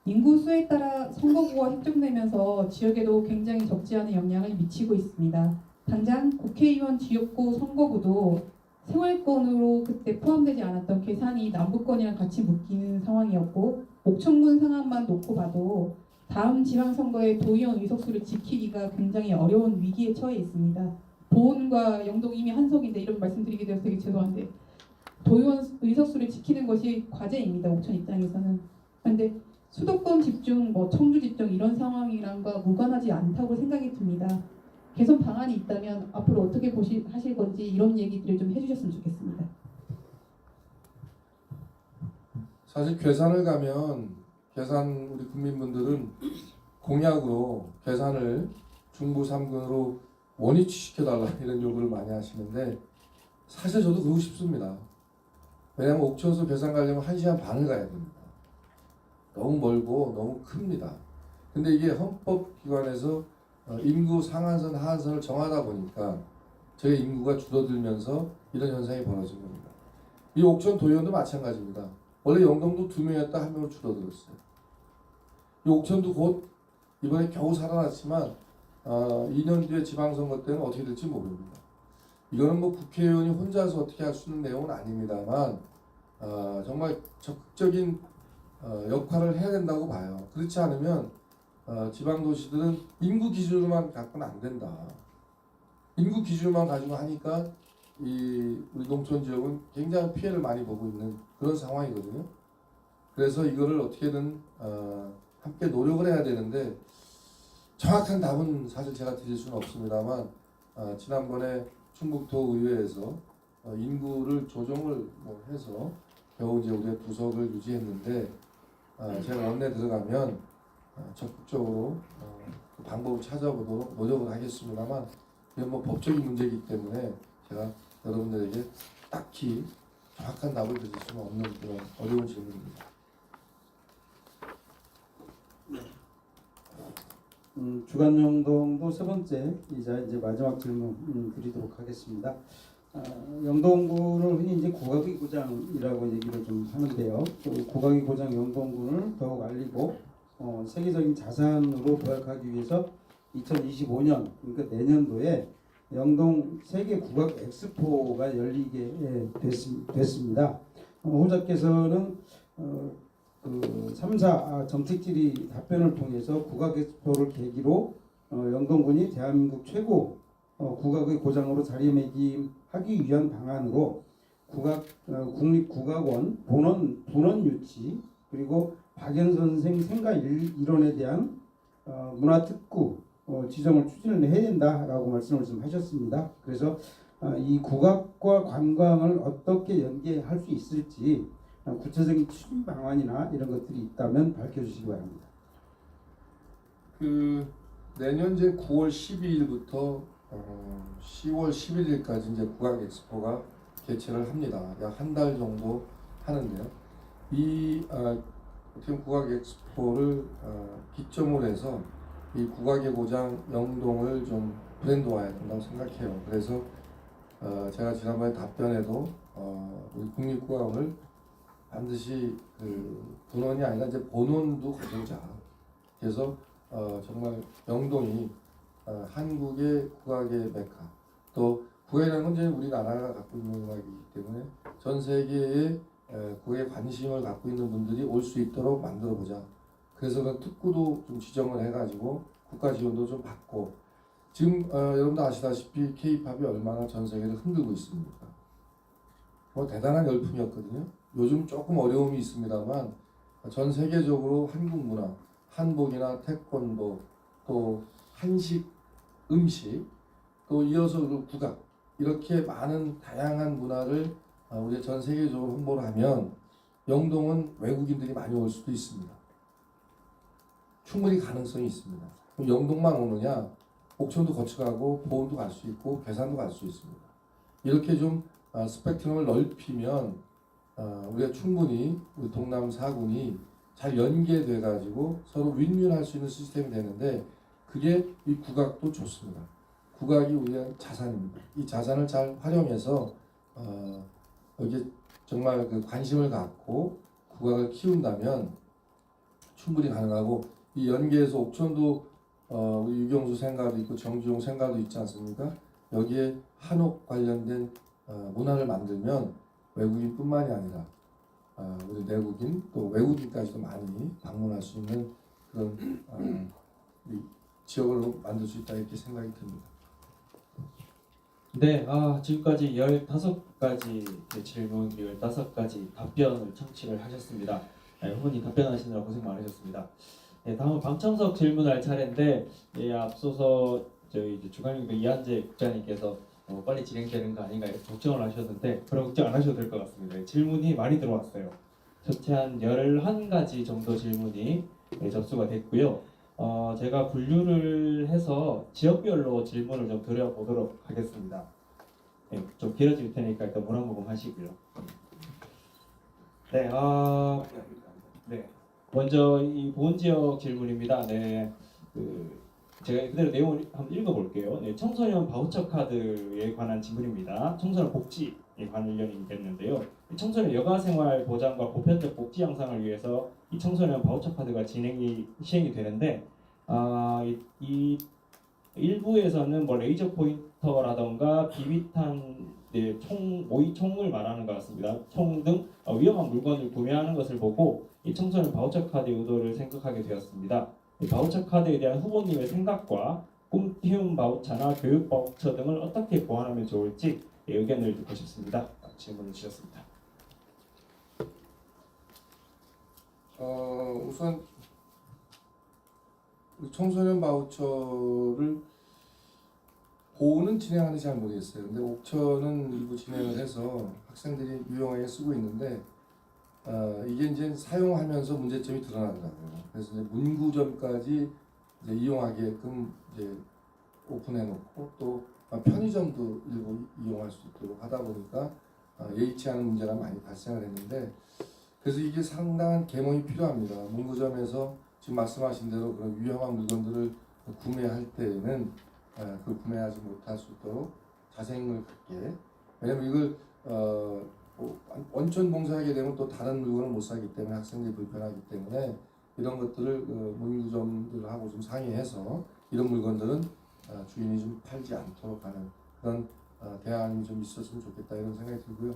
인구수에 따라 선거구가 획정되면서 지역에도 굉장히 적지 않은 영향을 미치고 있습니다. 당장 국회의원 지역구 선거구도 생활권으로 그때 포함되지 않았던 계산이 남부권이랑 같이 묶이는 상황이었고 옥천군 상황만 놓고 봐도 다음 지방선거의 도의원 의석수를 지키기가 굉장히 어려운 위기에 처해 있습니다. 보은과 영동 이미 한석인데 이런 말씀드리게 되어서 되게 죄송한데 도의원 의석수를 지키는 것이 과제입니다. 옥천 입장에서는. 그런데 수도권 집중, 청주 집중 이런 상황이랑과 무관하지 않다고 생각이 듭니다. 개선 방안이 있다면 앞으로 어떻게 하실 건지 이런 얘기들을 좀 해주셨으면 좋겠습니다. 사실 괴산을 가면 우리 국민분들은 공약으로 괴산을 중부 3군으로 원위치시켜달라 이런 요구를 많이 하시는데 사실 저도 그러고 싶습니다. 왜냐하면 옥천에서 괴산 가려면 1시간 반을 가야 됩니다. 너무 멀고 너무 큽니다. 근데 이게 헌법기관에서 인구 상한선 하한선을 정하다 보니까 저희 인구가 줄어들면서 이런 현상이 벌어진 겁니다. 이 옥천 도의원도 마찬가지입니다. 원래 영동도 2명이었다 1명으로 줄어들었어요. 이 옥천도 곧 이번에 겨우 살아났지만 2년 뒤에 지방선거 때는 어떻게 될지 모릅니다. 이거는 국회의원이 혼자서 어떻게 할 수 있는 내용은 아닙니다만 정말 적극적인 역할을 해야 된다고 봐요. 그렇지 않으면 지방도시들은 인구 기준으로만 갖고는 안 된다. 인구 기준만 가지고 하니까 우리 농촌 지역은 굉장히 피해를 많이 보고 있는 그런 상황이거든요. 그래서 이거를 어떻게든 함께 노력을 해야 되는데 정확한 답은 사실 제가 드릴 수는 없습니다만 지난번에 충북도 의회에서 인구를 조정을 해서 겨우 이제 우리가 구석을 유지했는데 제가 원내 들어가면 적극적으로 그 방법을 찾아보도록 노력을 하겠습니다만 이건 뭐 법적인 문제이기 때문에 제가 여러분들에게 딱히 정확한 답을 드릴 수는 없는 그런 어려운 질문입니다. 주간 영동도 세 번째이자 이제 마지막 질문 드리도록 하겠습니다. 영동군을 흔히 이제 고가기 고장이라고 얘기를 좀 하는데요. 그 고가기 고장 영동군을 더욱 알리고 세계적인 자산으로 도약하기 위해서 2025년 그러니까 내년도에 영동 세계 국악 엑스포가 열리게 됐습니다. 호자께서는 그 3사 정책 질의 답변을 통해서 국악 엑스포를 계기로 영동군이 대한민국 최고 국악의 고장으로 자리매김하기 위한 방안으로 국립국악원 본원 유치 그리고 박연 선생 생가 일원에 대한 문화특구 지정을 추진을 해야 된다라고 말씀을 좀 하셨습니다. 그래서 이 국악과 관광을 어떻게 연계할 수 있을지 구체적인 추진 방안이나 이런 것들이 있다면 밝혀주시기 바랍니다. 그 내년 이제 9월 12일부터 10월 11일까지 이제 국악 엑스포가 개최를 합니다. 약 한 달 정도 하는데요. 이 어떻게 국악 엑스포를 기점으로 해서 이 국악의 고장 영동을 좀 브랜드화해야 된다고 생각해요. 그래서 제가 지난번에 답변에도 우리 국립국악원을 반드시 그 분원이 아니라 이제 본원도 가져오자. 그래서 정말 영동이 한국의 국악의 메카 또 국악이라는 건 이제 우리나라가 갖고 있는 음악이기 때문에 전 세계의 국악에 관심을 갖고 있는 분들이 올 수 있도록 만들어 보자. 그래서 그 특구도 좀 지정을 해가지고 국가 지원도 좀 받고 지금 여러분도 아시다시피 K-팝이 얼마나 전 세계를 흔들고 있습니까? 뭐 대단한 열풍이었거든요. 요즘 조금 어려움이 있습니다만 전 세계적으로 한국 문화, 한복이나 태권도, 또 한식, 음식, 또 이어서 국악 이렇게 많은 다양한 문화를 우리 전 세계적으로 홍보를 하면 영동은 외국인들이 많이 올 수도 있습니다. 충분히 가능성이 있습니다. 그럼 영동만 오느냐? 옥천도 거쳐가고 보은도 갈 수 있고 괴산도 갈 수 있습니다. 이렇게 좀 스펙트럼을 넓히면 우리가 충분히 우리 동남 4군이 잘 연계돼 가지고 서로 윈윈할 수 있는 시스템이 되는데 그게 이 국악도 좋습니다. 국악이 우리의 자산입니다. 이 자산을 잘 활용해서 여기에 정말 그 관심을 갖고 국악을 키운다면 충분히 가능하고 이 연계해서 옥천도 우리 유경수 생가도 있고 정주용 생가도 있지 않습니까? 여기에 한옥 관련된 문화를 만들면 외국인뿐만이 아니라 우리 내국인 또 외국인까지도 많이 방문할 수 있는 그런 이 지역을 만들 수 있다 이렇게 생각이 듭니다. 네, 지금까지 15가지 질문, 15가지 답변을 청취를 하셨습니다. 후보님 답변하시느라 고생 많으셨습니다. 네, 다음은 방청석 질문할 차례인데 앞서서 저희 이제 주간영도 이한재 국장님께서 빨리 진행되는 거 아닌가 이렇게 걱정을 하셨는데 그런 걱정 안 하셔도 될 것 같습니다. 질문이 많이 들어왔어요. 전체 한 11가지 정도 질문이 접수가 됐고요. 제가 분류를 해서 지역별로 질문을 좀 드려보도록 하겠습니다. 네, 좀 길어질 테니까 일단 문항모금 하시고요. 네, 네. 먼저 이 보훈지역 질문입니다. 네, 제가 그대로 내용을 한번 읽어볼게요. 네, 청소년 바우처 카드에 관한 질문입니다. 청소년 복지에 관련이 됐는데요. 청소년 여가생활 보장과 보편적 복지 향상을 위해서 이 청소년 바우처 카드가 시행이 되는데 이 일부에서는 뭐 레이저 포인터라던가 비비탄 총을 말하는 것 같습니다. 총 등 위험한 물건을 구매하는 것을 보고 이 청소년 바우처 카드 의도를 생각하게 되었습니다. 바우처 카드에 대한 후보님의 생각과 꿈키움 바우처나 교육 바우처 등을 어떻게 보완하면 좋을지 의견을 듣고 싶습니다. 질문을 주셨습니다. 우선 우리 청소년 바우처를 보호는 진행하는지 잘 모르겠어요. 근데 옥천은 일부 진행을 해서 학생들이 유용하게 쓰고 있는데 이게 이제 사용하면서 문제점이 드러나더라고요. 그래서 이제 문구점까지 이제 이용하게끔 이제 오픈해놓고 또 편의점도 일부 이용할 수 있도록 하다 보니까 예의치 않은 문제가 많이 발생을 했는데 그래서 이게 상당한 개몽이 필요합니다. 문구점에서 지금 말씀하신 대로 그런 위험한 물건들을 구매할 때에는 그 구매하지 못할 수 있도록 자생을 갖게. 왜냐면 이걸 원천 봉사하게 되면 또 다른 물건을 못 사기 때문에 학생들이 불편하기 때문에 이런 것들을 문구점들하고 좀 상의해서 이런 물건들은 주인이 좀 팔지 않도록 하는 그런 대안이 좀 있었으면 좋겠다 이런 생각이 들고요.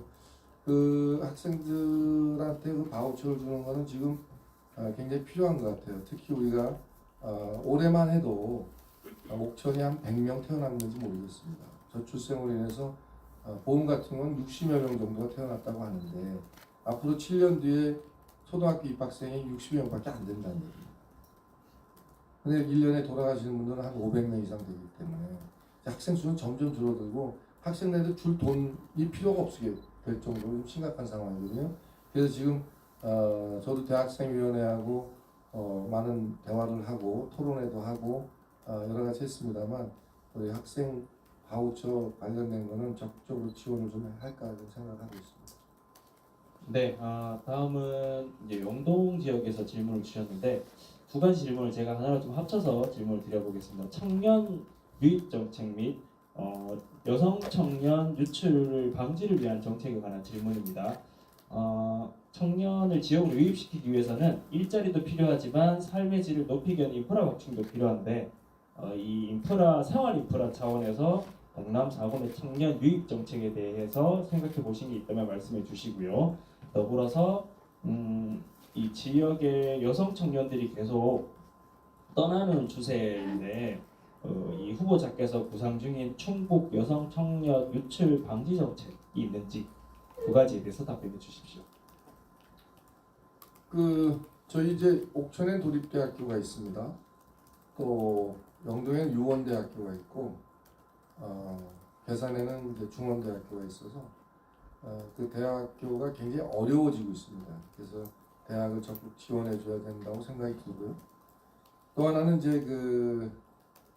그 학생들한테 그 바우처를 주는 거는 지금 굉장히 필요한 것 같아요. 특히 우리가 올해만 해도 옥천이 한 100명 태어났는지 모르겠습니다. 저출생으로 인해서 보험 같은 건 60여 명 정도가 태어났다고 하는데 앞으로 7년 뒤에 초등학교 입학생이 60명밖에 안 된다는 얘기입니다. 근데 1년에 돌아가시는 분들은 한 500명 이상 되기 때문에 학생 수는 점점 줄어들고 학생들한테 줄 돈이 필요가 없게 될 정도로 좀 심각한 상황이거든요. 그래서 지금 저도 대학생위원회하고 많은 대화를 하고 토론회도 하고 여러 가지 했습니다만 우리 학생 바우처 관련된 거는 적극적으로 지원을 좀 할까 이런 생각을 하고 있습니다. 네, 다음은 이제 영동 지역에서 질문을 주셨는데 두 가지 질문을 제가 하나로 좀 합쳐서 질문을 드려보겠습니다. 청년 유입 정책 및 여성 청년 유출을 방지를 위한 정책에 관한 질문입니다. 청년을 지역으로 유입시키기 위해서는 일자리도 필요하지만 삶의 질을 높이기 위한 인프라 확충도 필요한데 이 인프라, 생활 인프라 차원에서 경남 4군의 청년 유입 정책에 대해서 생각해 보신 게 있다면 말씀해 주시고요. 더불어서 이 지역의 여성 청년들이 계속 떠나는 추세인데 이 후보자께서 구상 중인 충북 여성 청년 유출 방지 정책이 있는지 두 가지에 대해서 답변해 주십시오. 저희 이제 옥천에 도립대학교가 있습니다. 또 영동에는 유원대학교가 있고 괴산에는 이제 중원대학교가 있어서 그 대학교가 굉장히 어려워지고 있습니다. 그래서 대학을 적극 지원해 줘야 된다고 생각이 들고요. 또 하나는 이제 그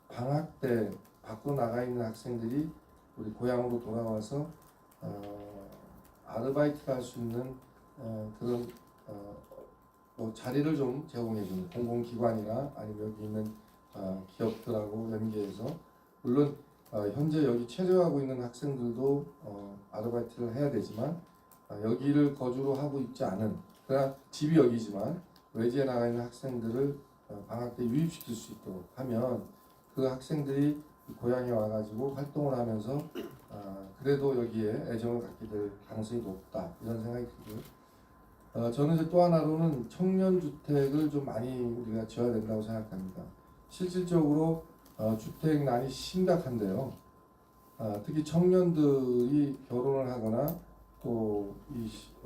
방학 때 밖으로 나가 있는 학생들이 우리 고향으로 돌아와서 아르바이트를 할 수 있는 그런 뭐 자리를 좀 제공해 주는 공공기관이나 아니면 여기 있는 기업들하고 연계해서 물론 현재 여기 체류하고 있는 학생들도 아르바이트를 해야 되지만 여기를 거주로 하고 있지 않은 그러나 집이 여기지만 외지에 나가 있는 학생들을 방학 때 유입시킬 수 있도록 하면 그 학생들이 고향에 와가지고 활동을 하면서 그래도 여기에 애정을 갖게 될 가능성이 높다 이런 생각이 들고요. 저는 이제 또 하나로는 청년주택을 좀 많이 우리가 지어야 된다고 생각합니다. 실질적으로 주택난이 심각한데요. 특히 청년들이 결혼을 하거나 또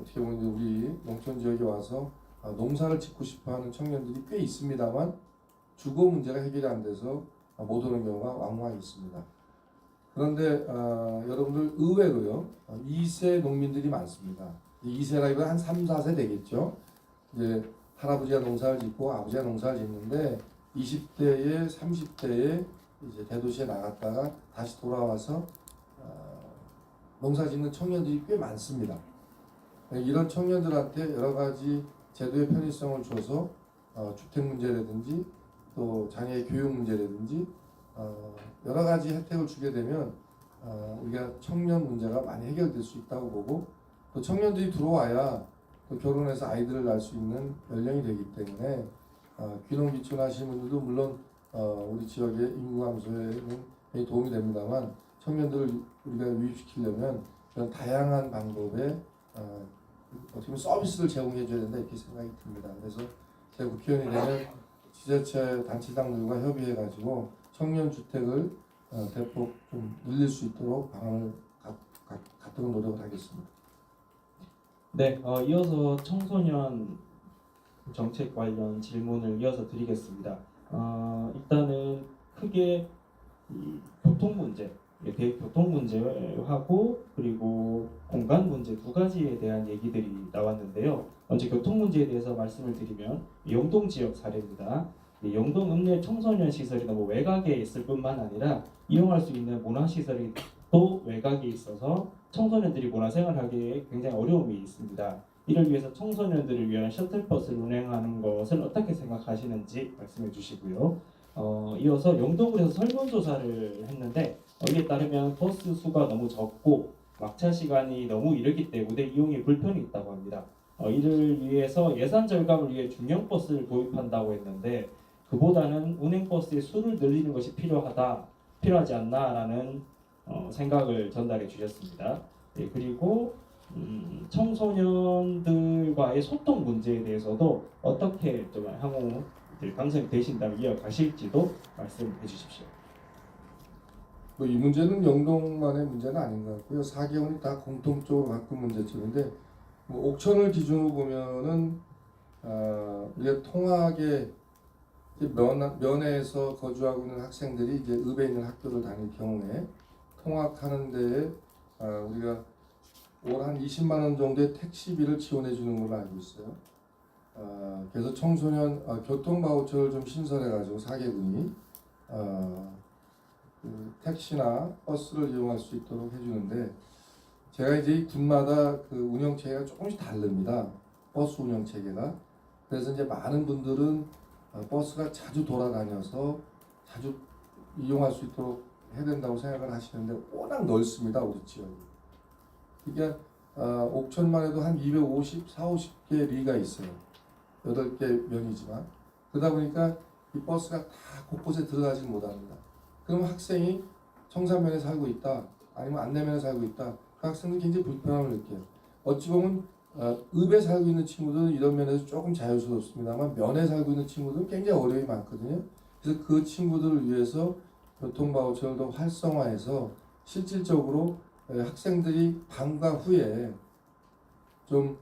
어떻게 보면 우리 농촌 지역에 와서 농사를 짓고 싶어하는 청년들이 꽤 있습니다만 주거 문제가 해결이 안 돼서 못 오는 경우가 왕왕 있습니다. 그런데 여러분들 의외로요 2세 농민들이 많습니다. 2세라기보다 한 3, 4세 되겠죠. 이제 할아버지가 농사를 짓고 아버지가 농사를 짓는데 20대에 30대에 이제 대도시에 나갔다가 다시 돌아와서 농사 짓는 청년들이 꽤 많습니다. 이런 청년들한테 여러 가지 제도의 편의성을 줘서 주택 문제라든지 또 자녀의 교육 문제라든지 여러 가지 혜택을 주게 되면 우리가 청년 문제가 많이 해결될 수 있다고 보고 또 청년들이 들어와야 또 결혼해서 아이들을 낳을 수 있는 연령이 되기 때문에 귀농귀촌 하시는 분들도 물론 우리 지역의 인구 감소에는 굉장히 도움이 됩니다만 청년들을 우리가 유입시키려면 그런 다양한 방법의 어떻게 보면 서비스를 제공해 줘야 된다 이렇게 생각이 듭니다. 그래서 제가 국회의원이 되면 지자체 단체장들과 협의해 가지고 청년 주택을 대폭 좀 늘릴 수 있도록 방안을 갖도록 노력을 하겠습니다. 네, 이어서 청소년 정책 관련 질문을 이어서 드리겠습니다. 일단은 크게 이 교통 문제, 교통 문제하고 그리고 공간 문제 두 가지에 대한 얘기들이 나왔는데요. 먼저 교통 문제에 대해서 말씀을 드리면 영동 지역 사례입니다. 이 영동 읍내 청소년 시설이 너무 외곽에 있을 뿐만 아니라 이용할 수 있는 문화 시설이 또 외곽에 있어서 청소년들이 문화생활하기에 굉장히 어려움이 있습니다. 이를 위해서 청소년들을 위한 셔틀버스를 운행하는 것을 어떻게 생각하시는지 말씀해 주시고요. 이어서 영동구에서 설문조사를 했는데 이에 따르면 버스 수가 너무 적고 막차 시간이 너무 이르기 때문에 이용에 불편이 있다고 합니다. 이를 위해서 예산 절감을 위해 중형버스를 도입한다고 했는데 그보다는 운행버스의 수를 늘리는 것이 필요하지 않나라는 생각을 전달해 주셨습니다. 예, 그리고 청소년들과의 소통 문제에 대해서도 어떻게 좀 향후 당선이 되신다면 이어가실지도 말씀해 주십시오. 뭐 이 문제는 영동만의 문제는 아닌 것 같고요. 4개원이 다 공통적으로 갖고 문제점인데 뭐 옥천을 기준으로 보면은 우리가 통학에 면회에서 거주하고 있는 학생들이 이제 읍에 있는 학교를 다닐 경우에 통학하는 데에 우리가 올 한 20만 원 정도의 택시비를 지원해 주는 걸로 알고 있어요. 그래서 청소년 교통 바우처를 좀 신설해 가지고 4개군이 그 택시나 버스를 이용할 수 있도록 해주는데 제가 이제 이 군마다 그 운영 체계가 조금씩 다릅니다. 버스 운영 체계가. 그래서 이제 많은 분들은 버스가 자주 돌아다녀서 자주 이용할 수 있도록 해야 된다고 생각을 하시는데 워낙 넓습니다, 우리 지역이. 이게 옥천만 해도 한 250개 리가 있어요. 8개 면이지만. 그러다 보니까 이 버스가 다 곳곳에 들어가지 못합니다. 그럼 학생이 청산면에 살고 있다, 아니면 안내면에 살고 있다, 그 학생은 굉장히 불편함을 느껴요. 어찌 보면 읍에 살고 있는 친구들은 이런 면에서 조금 자유스럽습니다만 면에 살고 있는 친구들은 굉장히 어려움이 많거든요. 그래서 그 친구들을 위해서 교통바우처를 더 활성화해서 실질적으로 학생들이 방과 후에 좀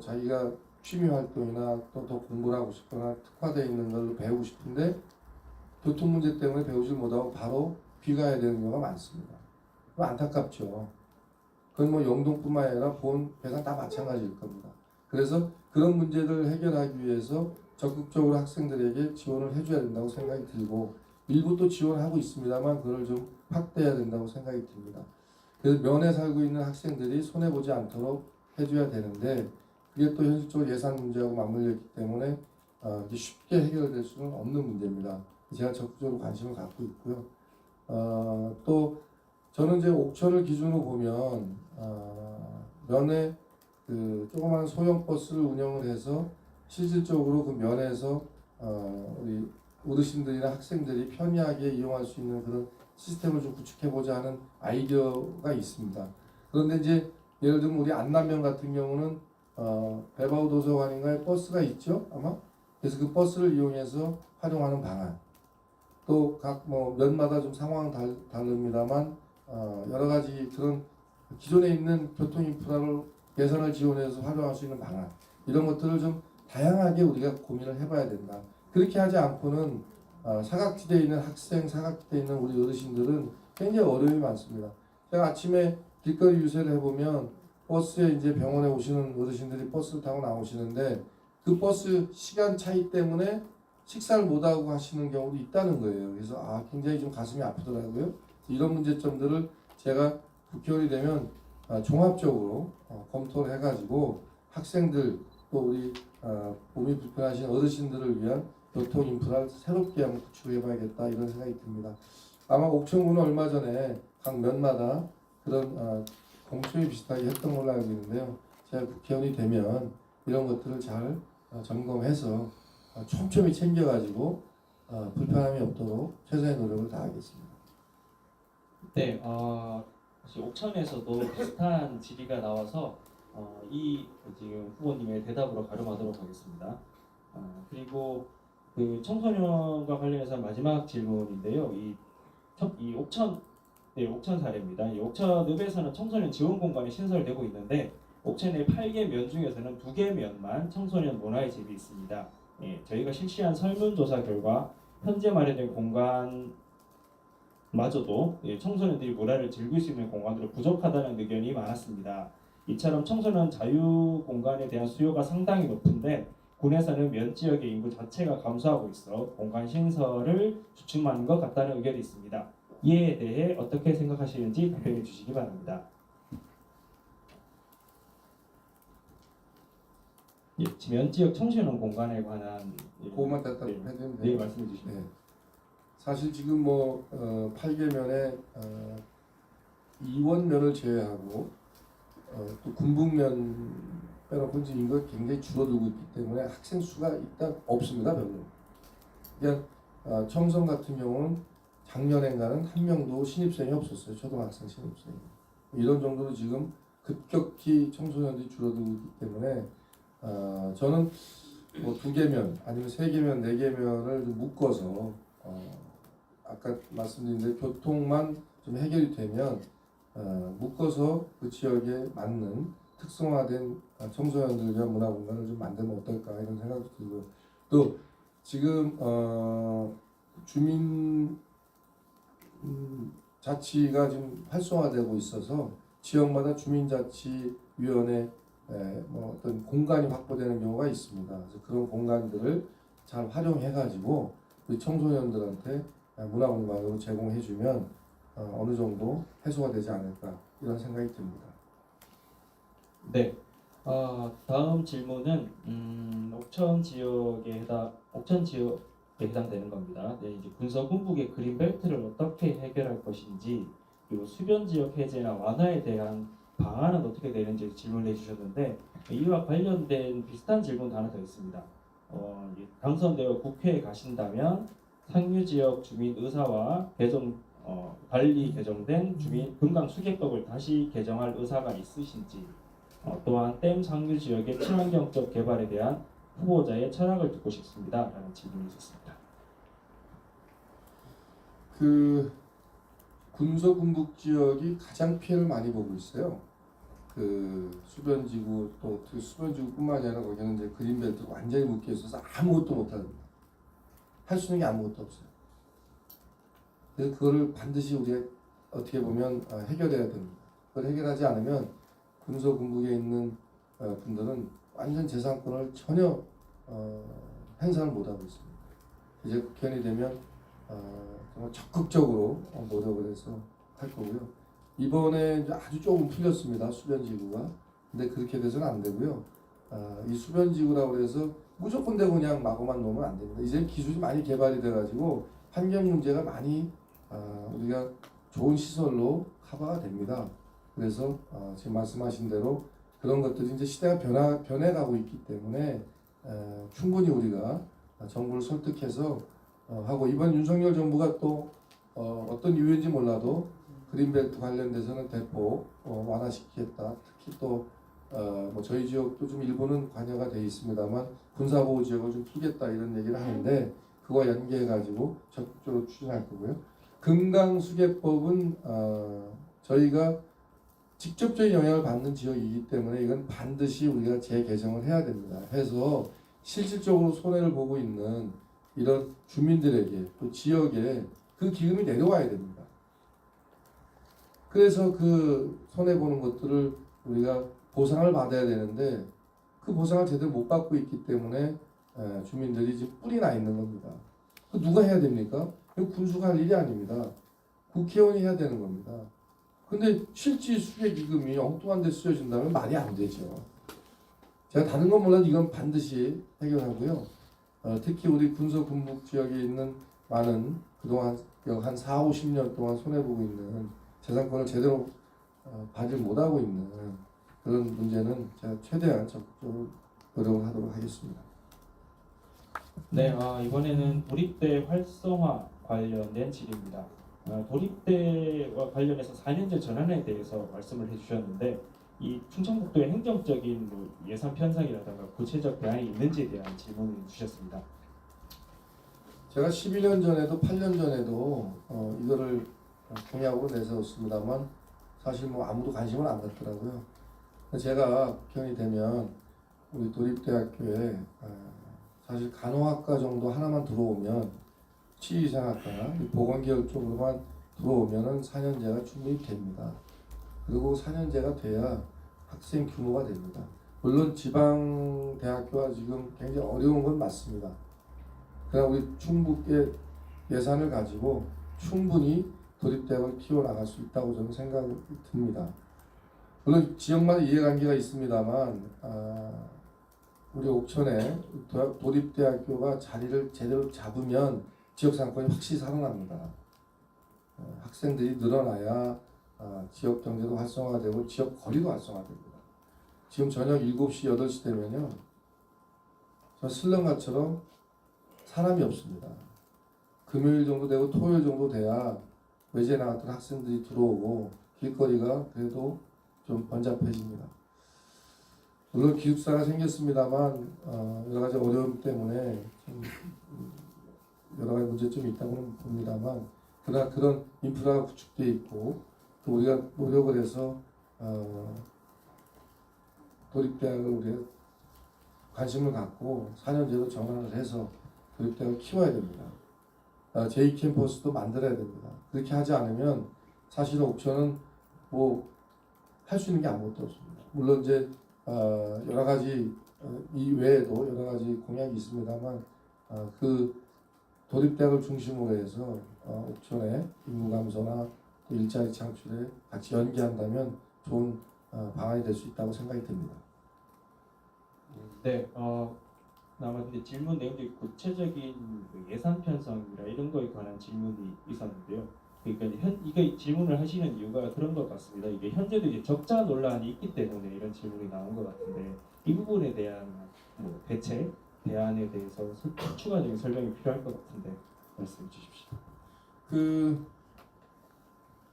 자기가 취미 활동이나 또 더 공부를 하고 싶거나 특화되어 있는 걸로 배우고 싶은데 교통 문제 때문에 배우지 못하고 바로 귀가해야 되는 경우가 많습니다. 안타깝죠. 그건 뭐 영동뿐만 아니라 본 배상 다 마찬가지일 겁니다. 그래서 그런 문제를 해결하기 위해서 적극적으로 학생들에게 지원을 해줘야 된다고 생각이 들고 일부 또 지원하고 있습니다만 그걸 좀 확대해야 된다고 생각이 듭니다. 그래서 면에 살고 있는 학생들이 손해보지 않도록 해줘야 되는데 그게 또 현실적으로 예산 문제하고 맞물려 있기 때문에 쉽게 해결될 수는 없는 문제입니다. 제가 적극적으로 관심을 갖고 있고요. 또 저는 이제 옥천을 기준으로 보면 면에 그 조그마한 소형 버스를 운영을 해서 실질적으로 그 면에서 우리 어르신들이나 학생들이 편리하게 이용할 수 있는 그런 시스템을 좀 구축해보자 하는 아이디어가 있습니다. 그런데 이제 예를 들면 우리 안남면 같은 경우는 배바우 도서관인가에 버스가 있죠 아마. 그래서 그 버스를 이용해서 활용하는 방안. 또 각 뭐 면마다 좀 상황은 다릅니다만 여러 가지 그런 기존에 있는 교통 인프라를 예산을 지원해서 활용할 수 있는 방안 이런 것들을 좀 다양하게 우리가 고민을 해봐야 된다. 그렇게 하지 않고는 사각지대에 있는 학생, 사각지대에 있는 우리 어르신들은 굉장히 어려움이 많습니다. 제가 아침에 길거리 유세를 해보면 버스에 이제 병원에 오시는 어르신들이 버스를 타고 나오시는데 그 버스 시간 차이 때문에 식사를 못하고 하시는 경우도 있다는 거예요. 그래서 굉장히 좀 가슴이 아프더라고요. 이런 문제점들을 제가 국회의원이 되면 종합적으로 검토를 해가지고 학생들 또 우리 몸이 불편하신 어르신들을 위한 교통 인프라를 새롭게 한번 구축해봐야겠다 이런 생각이 듭니다. 아마 옥천구는 얼마 전에 각 면마다 그런 공초회 비슷하게 했던 걸로 알고 있는데요. 제가 국회의원이 되면 이런 것들을 잘 점검해서 촘촘히 챙겨가지고 불편함이 없도록 최선의 노력을 다하겠습니다. 네, 사실 옥천에서도 비슷한 질의가 나와서 이 지금 후보님의 대답으로 가름하도록 하겠습니다. 그리고 그 청소년과 관련해서 마지막 질문인데요. 이 옥천, 네, 옥천 사례입니다. 이 옥천읍에서는 청소년 지원 공간이 신설되고 있는데 옥천의 8개 면 중에서는 2개 면만 청소년 문화의 집이 있습니다. 예, 저희가 실시한 설문조사 결과 현재 마련된 공간마저도 청소년들이 문화를 즐길 수 있는 공간으로 부족하다는 의견이 많았습니다. 이처럼 청소년 자유 공간에 대한 수요가 상당히 높은데 군에서는 면 지역의 인구 자체가 감소하고 있어 공간 신설을 주춤하는 것 같다는 의견이 있습니다. 이에 대해 어떻게 생각하시는지 답변해 주시기 바랍니다. 예, 면 지역 청소년 공간에 관한 그것만 딱 네, 해드리면 네, 돼요. 말씀해 주시면 네. 사실 지금 뭐 8개면에 이원면을 제외하고 또 군북면 빼놓고 이제 인구가 굉장히 줄어들고 있기 때문에 학생 수가 일단 없습니다. 별로. 그냥 청성 같은 경우는 작년엔가는 한 명도 신입생이 없었어요. 초등학생 신입생이. 이런 정도로 지금 급격히 청소년들이 줄어들고 있기 때문에 저는 뭐 2개면 아니면 3개면 4개면을 좀 묶어서 아까 말씀드린 대로 교통만 좀 해결이 되면 묶어서 그 지역에 맞는 특성화된 청소년들 위한 문화공간을 좀 만들면 어떨까 이런 생각도 들고요. 또 지금 주민 자치가 지금 활성화되고 있어서 지역마다 주민자치위원회 뭐 어떤 공간이 확보되는 경우가 있습니다. 그래서 그런 공간들을 잘 활용해가지고 우리 청소년들한테 문화공간으로 제공해주면 어느 정도 해소가 되지 않을까 이런 생각이 듭니다. 네. 다음 질문은 옥천 지역에 해당되는 겁니다. 네, 이제 군서 군북의 그린 벨트를 어떻게 해결할 것인지 그리고 수변 지역 해제나 완화에 대한 방안은 어떻게 되는지 질문을 해주셨는데 이와 관련된 비슷한 질문 하나 더 있습니다. 당선되어 국회에 가신다면 상류 지역 주민 의사와 달리 개정된 주민 금강 수계법을 다시 개정할 의사가 있으신지 또한 댐 상류 지역의 친환경적 개발에 대한 후보자의 철학을 듣고 싶습니다. 라는 질문이 있었습니다. 그 군서 군북 지역이 가장 피해를 많이 보고 있어요. 그 수변지구 또 수변지구뿐만이 아니라 거기는 이제 그린벨트가 완전히 묶여 있어서 아무것도 못합니다. 할 수 있는 게 아무것도 없어요. 그래서 그거를 반드시 우리가 어떻게 보면 해결해야 됩니다. 그걸 해결하지 않으면 군서 군북에 있는 분들은 완전 재산권을 전혀 행사를 못하고 있습니다. 이제 국회의원이 되면 정말 적극적으로 노력을 해서 할 거고요. 이번에 이제 아주 조금 풀렸습니다. 수변지구가. 근데 그렇게 돼서는 안 되고요. 이 수변지구라고 해서 무조건 되고 그냥 마구만 놓으면 안 됩니다. 이제 기술이 많이 개발이 돼가지고 환경 문제가 많이 우리가 좋은 시설로 커버가 됩니다. 그래서 지금 말씀하신 대로 그런 것들이 이제 시대가 변해가고 있기 때문에 충분히 우리가 정부를 설득해서 하고 이번 윤석열 정부가 또 어떤 이유인지 몰라도 그린벨트 관련돼서는 대폭 완화시키겠다. 특히 또 뭐 저희 지역도 좀 일부는 관여가 돼 있습니다만 군사보호 지역을 좀 풀겠다 이런 얘기를 하는데 그와 연계해가지고 적극적으로 추진할 거고요. 금강수계법은 저희가 직접적인 영향을 받는 지역이기 때문에 이건 반드시 우리가 재개정을 해야 됩니다. 해서 실질적으로 손해를 보고 있는 이런 주민들에게 또 지역에 그 기금이 내려와야 됩니다. 그래서 그 손해보는 것들을 우리가 보상을 받아야 되는데 그 보상을 제대로 못 받고 있기 때문에 주민들이 지금 뿔이 나 있는 겁니다. 누가 해야 됩니까? 군수가 할 일이 아닙니다. 국회의원이 해야 되는 겁니다. 근데 실질 수혜기금이 엉뚱한 데 쓰여진다면 말이 안 되죠. 제가 다른 건 몰라도 이건 반드시 해결하고요. 특히 우리 군서 군북 지역에 있는 많은 그동안 한 4, 50년 동안 손해보고 있는 재산권을 제대로 받지 못하고 있는 그런 문제는 제가 최대한 적극적으로 노력을 하도록 하겠습니다. 네, 이번에는 도립대 활성화 관련된 질의입니다. 도립대와 관련해서 4년제 전환에 대해서 말씀을 해주셨는데 이 충청북도의 행정적인 예산 편성이라든가 구체적 대안이 있는지에 대한 질문을 주셨습니다. 제가 12년 전에도 8년 전에도 이거를 공약으로 내세웠습니다만 사실 뭐 아무도 관심을 안 갖더라고요. 제가 국회의원이 되면 우리 도립대학교에 사실 간호학과 정도 하나만 들어오면 치의생학과나 보건계열 쪽으로만 들어오면은 4년제가 충분히 됩니다. 그리고 4년제가 돼야 학생 규모가 됩니다. 물론 지방 대학교가 지금 굉장히 어려운 건 맞습니다. 그러나 우리 충북의 예산을 가지고 충분히 도립대학을 키워나갈 수 있다고 저는 생각이 듭니다. 물론 지역마다 이해관계가 있습니다만 우리 옥천에 도립대학교가 자리를 제대로 잡으면 지역 상권이 확실히 살아납니다. 학생들이 늘어나야 지역 경제도 활성화되고 지역 거리도 활성화됩니다. 지금 저녁 7시, 8시 되면요. 저 슬럼가처럼 사람이 없습니다. 금요일 정도 되고 토요일 정도 돼야 외제 나왔던 학생들이 들어오고 길거리가 그래도 좀 번잡해집니다. 물론 기숙사가 생겼습니다만 여러 가지 어려움 때문에 좀 여러 가지 문제점이 있다고는 봅니다만 그러나 그런 인프라가 구축되어 있고 또 우리가 노력을 해서 도립대학을 우리가 관심을 갖고 4년제로 전환을 해서 도립대학을 키워야 됩니다. 제2캠퍼스도 만들어야 됩니다. 그렇게 하지 않으면 사실은 옥천은 뭐 할 수 있는 게 아무것도 없습니다. 물론 이제 여러 가지 이외에도 여러 가지 공약이 있습니다만 그 도립대학을 중심으로 해서 옥천의 인구 감소나 또 일자리 창출에 같이 연계한다면 좋은 방안이 될 수 있다고 생각이 듭니다. 네, 남았는데 질문 내용들이 구체적인 예산 편성이라 이런 거에 관한 질문이 있었는데요. 그러니까 이게 질문을 하시는 이유가 그런 것 같습니다. 이게 현재도 이제 적자 논란이 있기 때문에 이런 질문이 나온 것 같은데 이 부분에 대한 뭐 대책, 대안에 대해서 추가적인 설명이 필요할 것 같은데 말씀해 주십시오.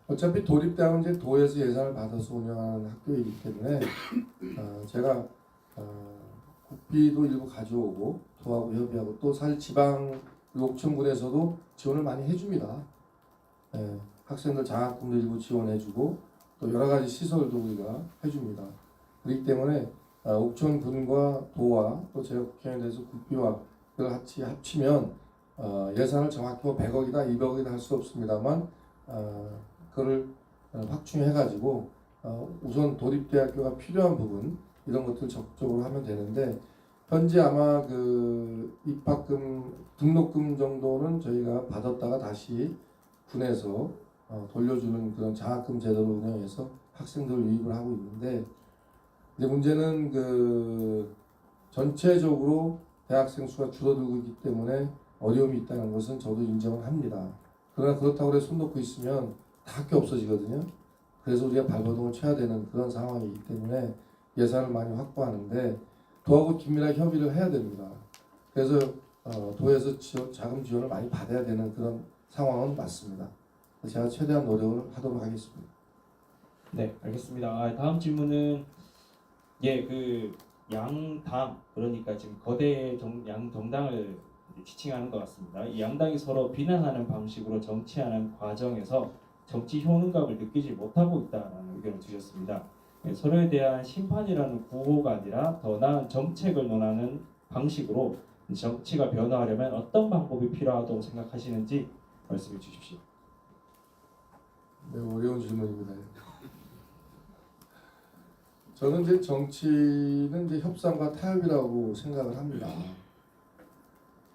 어차피 도립대학은 이제 도에서 예산을 받아서 운영하는 학교이기 때문에 제가 국비도 일부 가져오고 도하고 협의하고 또 사실 지방 옥천군에서도 지원을 많이 해줍니다. 학생들 장학금도 일부 지원해주고 또 여러 가지 시설도 우리가 해줍니다. 그렇기 때문에 옥천군과 도와 또 제가 국회의원에 대해서 국비와 그걸 같이 합치면 예산을 정확히 100억이다 200억이다 할 수 없습니다만 그걸 확충해가지고 우선 도립대학교가 필요한 부분 이런 것들 적극적으로 하면 되는데 현재 아마 그 입학금 등록금 정도는 저희가 받았다가 다시 군에서 돌려주는 그런 장학금 제도를 운영해서 학생들을 유입을 하고 있는데 이제 문제는 그 전체적으로 대학생 수가 줄어들고 있기 때문에 어려움이 있다는 것은 저도 인정을 합니다. 그러나 그렇다고 해서 손 놓고 있으면 다 학교 없어지거든요. 그래서 우리가 발버둥을 쳐야 되는 그런 상황이기 때문에 예산을 많이 확보하는데 도하고 긴밀하게 협의를 해야 됩니다. 그래서 도에서 자금 지원을 많이 받아야 되는 그런 상황은 맞습니다. 제가 최대한 노력을 하도록 하겠습니다. 네, 알겠습니다. 다음 질문은 그 양당 그러니까 지금 거대 양정당을 지칭하는 것 같습니다. 이 양당이 서로 비난하는 방식으로 정치하는 과정에서 정치 효능감을 느끼지 못하고 있다는 의견을 주셨습니다. 서로에 대한 심판이라는 구호가 아니라 더 나은 정책을 논하는 방식으로 정치가 변화하려면 어떤 방법이 필요하다고 생각하시는지 말씀해 주십시오. 네, 어려운 질문입니다. 저는 이제 정치는 이제 협상과 타협이라고 생각을 합니다.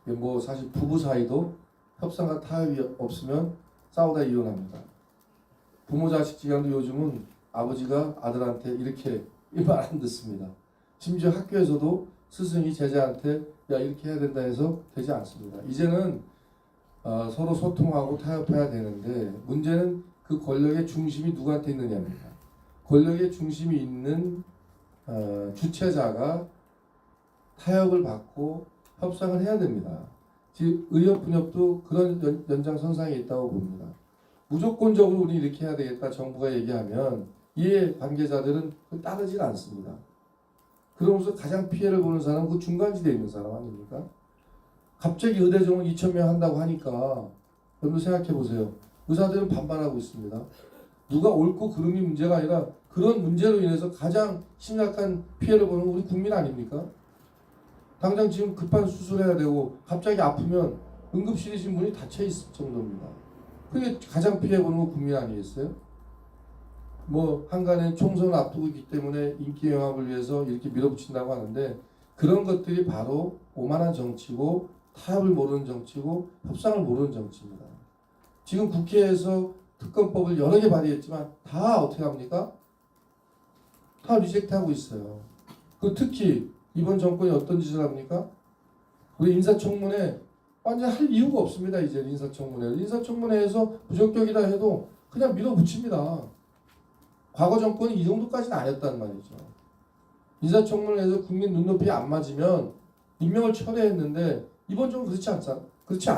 뭐 사실 부부 사이도 협상과 타협이 없으면 싸우다 이혼합니다. 부모 자식지간도 요즘은 아버지가 아들한테 이렇게 말 안 듣습니다. 심지어 학교에서도 스승이 제자한테 야 이렇게 해야 된다 해서 되지 않습니다. 이제는 서로 소통하고 타협해야 되는데 문제는 그 권력의 중심이 누구한테 있느냐입니다. 권력의 중심이 있는 주체자가 타협을 받고 협상을 해야 됩니다. 즉 의협분협도 그런 연장선상에 있다고 봅니다. 무조건적으로 우리 이렇게 해야 되겠다 정부가 얘기하면 이해 관계자들은 따르질 않습니다. 그러면서 가장 피해를 보는 사람은 그 중간지대에 있는 사람 아닙니까? 갑자기 의대 정원 2,000명 한다고 하니까 여러분 생각해 보세요. 의사들은 반발하고 있습니다. 누가 옳고 그름이 문제가 아니라 그런 문제로 인해서 가장 심각한 피해를 보는 우리 국민 아닙니까? 당장 지금 급한 수술해야 되고 갑자기 아프면 응급실에 지금 문이 닫혀 있을 정도입니다. 그게 가장 피해 보는 거 국민 아니겠어요? 뭐 한간에 총선을 앞두고 있기 때문에 인기 영합을 위해서 이렇게 밀어붙인다고 하는데 그런 것들이 바로 오만한 정치고 타협을 모르는 정치고 협상을 모르는 정치입니다. 지금 국회에서 특검법을 여러 개 발의했지만 다 어떻게 합니까? 다 리젝트하고 있어요. 그 특히 이번 정권이 어떤 짓을 합니까? 우리 인사청문회 완전 할 이유가 없습니다. 이제 인사청문회에서 부적격이다 해도 그냥 밀어붙입니다. 과거 정권이 이 정도까지는 아니었단 말이죠. 인사청문회에서 국민 눈높이에 안 맞으면 임명을 철회했는데 이번 정권 그렇지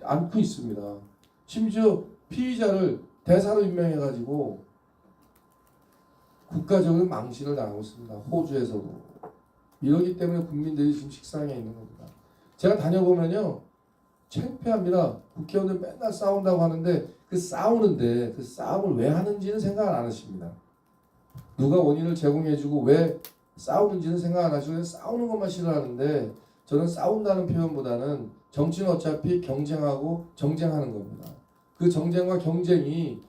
않고 있습니다. 심지어 피의자를 대사로 임명해가지고 국가적으로 망신을 당하고 있습니다. 호주에서도. 이러기 때문에 국민들이 지금 식상해 있는 겁니다. 제가 다녀보면요. 창피합니다. 국회의원들 맨날 싸운다고 하는데 그 싸움을 왜 하는지는 생각을 안 하십니다. 누가 원인을 제공해주고 왜 싸우는지는 생각 안 하시고 싸우는 것만 싫어하는데 저는 싸운다는 표현보다는 정치는 어차피 경쟁하고 정쟁하는 겁니다. 그 정쟁과 경쟁이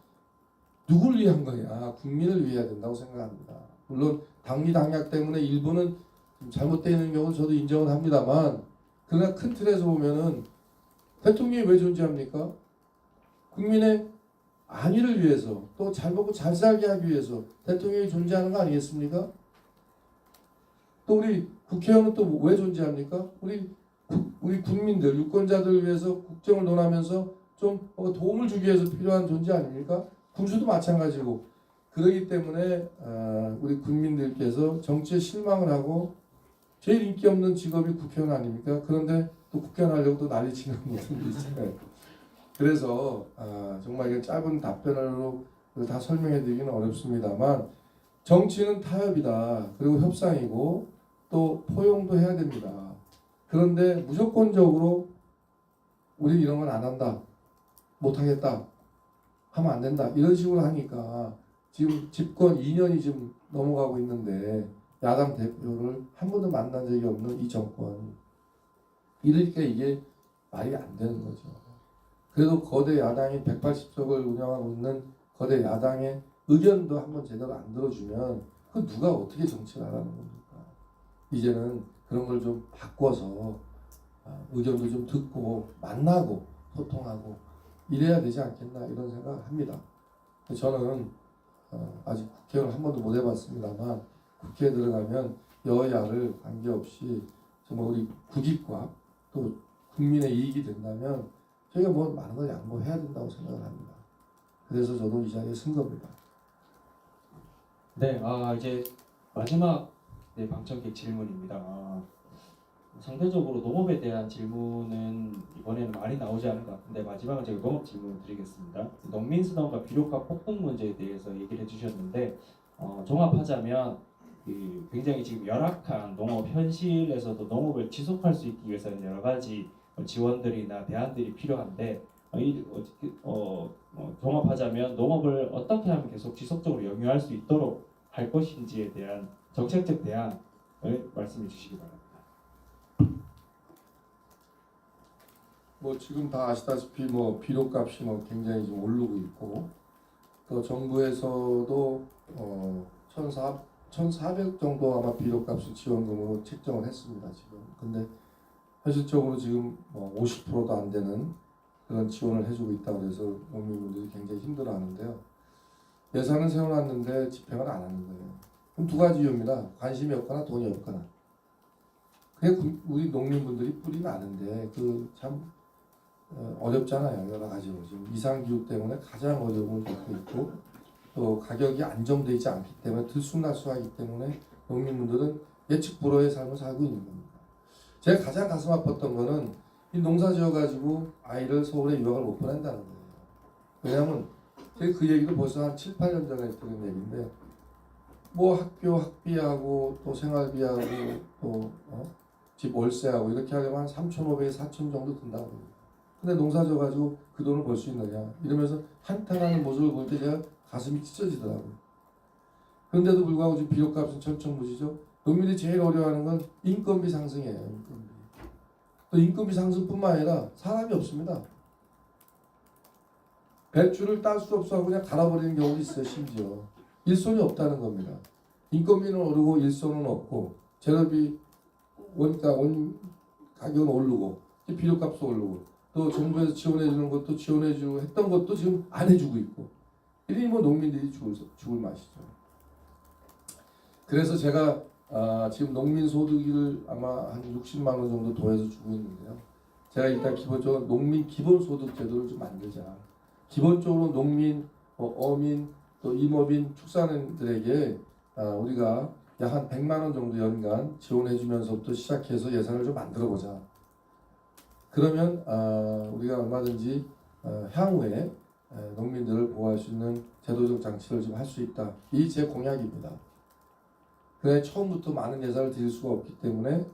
누굴 위한 거냐? 국민을 위해야 된다고 생각합니다. 물론 당리 당략 때문에 일부는 잘못되어 있는 경우는 저도 인정은 합니다만 그러나 큰 틀에서 보면은 대통령이 왜 존재합니까? 국민의 안위를 위해서 또 잘 먹고 잘 살게 하기 위해서 대통령이 존재하는 거 아니겠습니까? 또 우리 국회의원은 또 왜 존재합니까? 우리 국민들, 유권자들을 위해서 국정을 논하면서 좀 도움을 주기 위해서 필요한 존재 아닙니까? 군수도 마찬가지고 그러기 때문에 우리 국민들께서 정치에 실망을 하고 제일 인기 없는 직업이 국회의원 아닙니까? 그런데 또 국회의원 하려고 또 난리치는 분들이 있어요. 그래서 정말 이게 짧은 답변으로 다 설명해 드리기는 어렵습니다만 정치는 타협이다. 그리고 협상이고 또 포용도 해야 됩니다. 그런데 무조건적으로 우리 이런 건 안 한다. 못하겠다. 하면 안 된다. 이런 식으로 하니까 지금 집권 2년이 지금 넘어가고 있는데 야당 대표를 한 번도 만난 적이 없는 이 정권. 이러니까 이게 말이 안 되는 거죠. 그래도 거대 야당이 180석을 운영하고 있는 거대 야당의 의견도 한번 제대로 안 들어주면 그 누가 어떻게 정치를 하라는 겁니까? 이제는 그런 걸 좀 바꿔서 의견도 좀 듣고 만나고 소통하고 이래야 되지 않겠나 이런 생각을 합니다. 저는 아직 국회의원 한 번도 못 해봤습니다만 국회에 들어가면 여야를 관계없이 정말 우리 국익과 또 국민의 이익이 된다면 저희가 뭐 많은 걸 양보해야 된다고 생각을 합니다. 그래서 저도 이 자리에 쓴 겁니다. 네, 이제 마지막 방청객 질문입니다. 상대적으로 농업에 대한 질문은 이번에는 많이 나오지 않은 것 같은데 마지막은 제가 농업 질문을 드리겠습니다. 농민수당과 비료가 폭등 문제에 대해서 얘기를 해주셨는데 종합하자면 굉장히 지금 열악한 농업 현실에서도 농업을 지속할 수 있기 위해서는 여러 가지 지원들이나 대안들이 필요한데 종합하자면 농업을 어떻게 하면 계속 지속적으로 영위할 수 있도록 할 것인지에 대한 정책적 대안을 말씀해 주시기 바랍니다. 뭐 지금 다 아시다시피 뭐 비료값이 굉장히 좀 오르고 있고 또 정부에서도 1,400 정도 아마 비료값을 지원금으로 책정을 했습니다 지금. 근데 현실적으로 지금 50%도 안 되는 그런 지원을 해주고 있다고 해서 농민분들이 굉장히 힘들어하는데요. 예산은 세워놨는데 집행을 안 하는 거예요. 그럼 두 가지 이유입니다. 관심이 없거나 돈이 없거나. 그게 우리 농민분들이 뿌리 나는데 그 참 어렵잖아요. 여러 가지로 지금 이상기후 때문에 가장 어려움을 겪고 있고 또 가격이 안정되어 있지 않기 때문에 들쑥날쑥하기 때문에 농민분들은 예측 불허의 삶을 살고 있는 겁니다. 제가 가장 가슴 아팠던 거는 이 농사 지어가지고 아이를 서울에 유학을 못 보낸다는 거예요. 왜냐하면 제가 그 얘기도 벌써 한 7, 8년 전에 들은 얘기인데 뭐 학교 학비하고 또 생활비하고 또 집 월세하고 이렇게 하려면 한 3,500에 4,000 정도 든다고 합니다. 근데 농사 져가지고 그 돈을 벌 수 있느냐 이러면서 한탄하는 모습을 볼 때 제가 가슴이 찢어지더라고요. 그런데도 불구하고 지금 비료값은 천천무지죠. 농민들이 제일 어려워하는 건 인건비 상승이에요. 인건비. 또 인건비 상승뿐만 아니라 사람이 없습니다. 배추를 딸 수 없어 그냥 갈아버리는 경우도 있어요. 심지어 일손이 없다는 겁니다. 인건비는 오르고 일손은 없고 재료비 원 가격은 오르고 비료값도 오르고 또 정부에서 지원해주는 것도 지원해주고 했던 것도 지금 안 해주고 있고 이러니 뭐 농민들이 죽을 맛이죠. 그래서 제가 지금 농민 소득을 아마 한 60만 원 정도 더해서 주고 있는데요. 제가 일단 기본적으로 농민 기본소득 제도를 좀 만들자. 기본적으로 농민, 어민, 또 임업인, 축산인들에게 우리가 약 한 100만 원 정도 연간 지원해주면서부터 시작해서 예산을 좀 만들어보자. 그러면 우리가 얼마든지 향후에 농민들을 보호할 수 있는 제도적 장치를 좀 할 수 있다. 이 제 공약입니다. 그래 처음부터 많은 예산을 드릴 수가 없기 때문에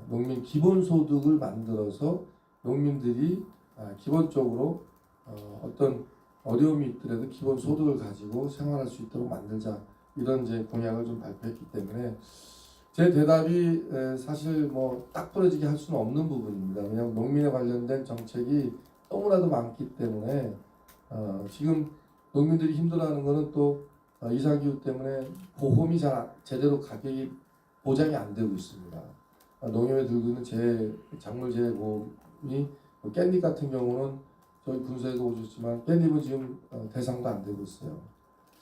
농민 기본소득을 만들어서 농민들이 기본적으로 어떤 어려움이 있더라도 기본소득을 가지고 생활할 수 있도록 만들자. 이런 제 공약을 좀 발표했기 때문에 제 대답이 사실 뭐 딱 부러지게 할 수는 없는 부분입니다. 왜냐하면 농민에 관련된 정책이 너무나도 많기 때문에 지금 농민들이 힘들어하는 것은 또 이상기후 때문에 보험이 제대로 가격이 보장이 안 되고 있습니다. 농협에 들고 있는 작물 재보험이 깻잎 같은 경우는 저희 군소에도 오셨지만 깻잎은 지금 대상도 안 되고 있어요.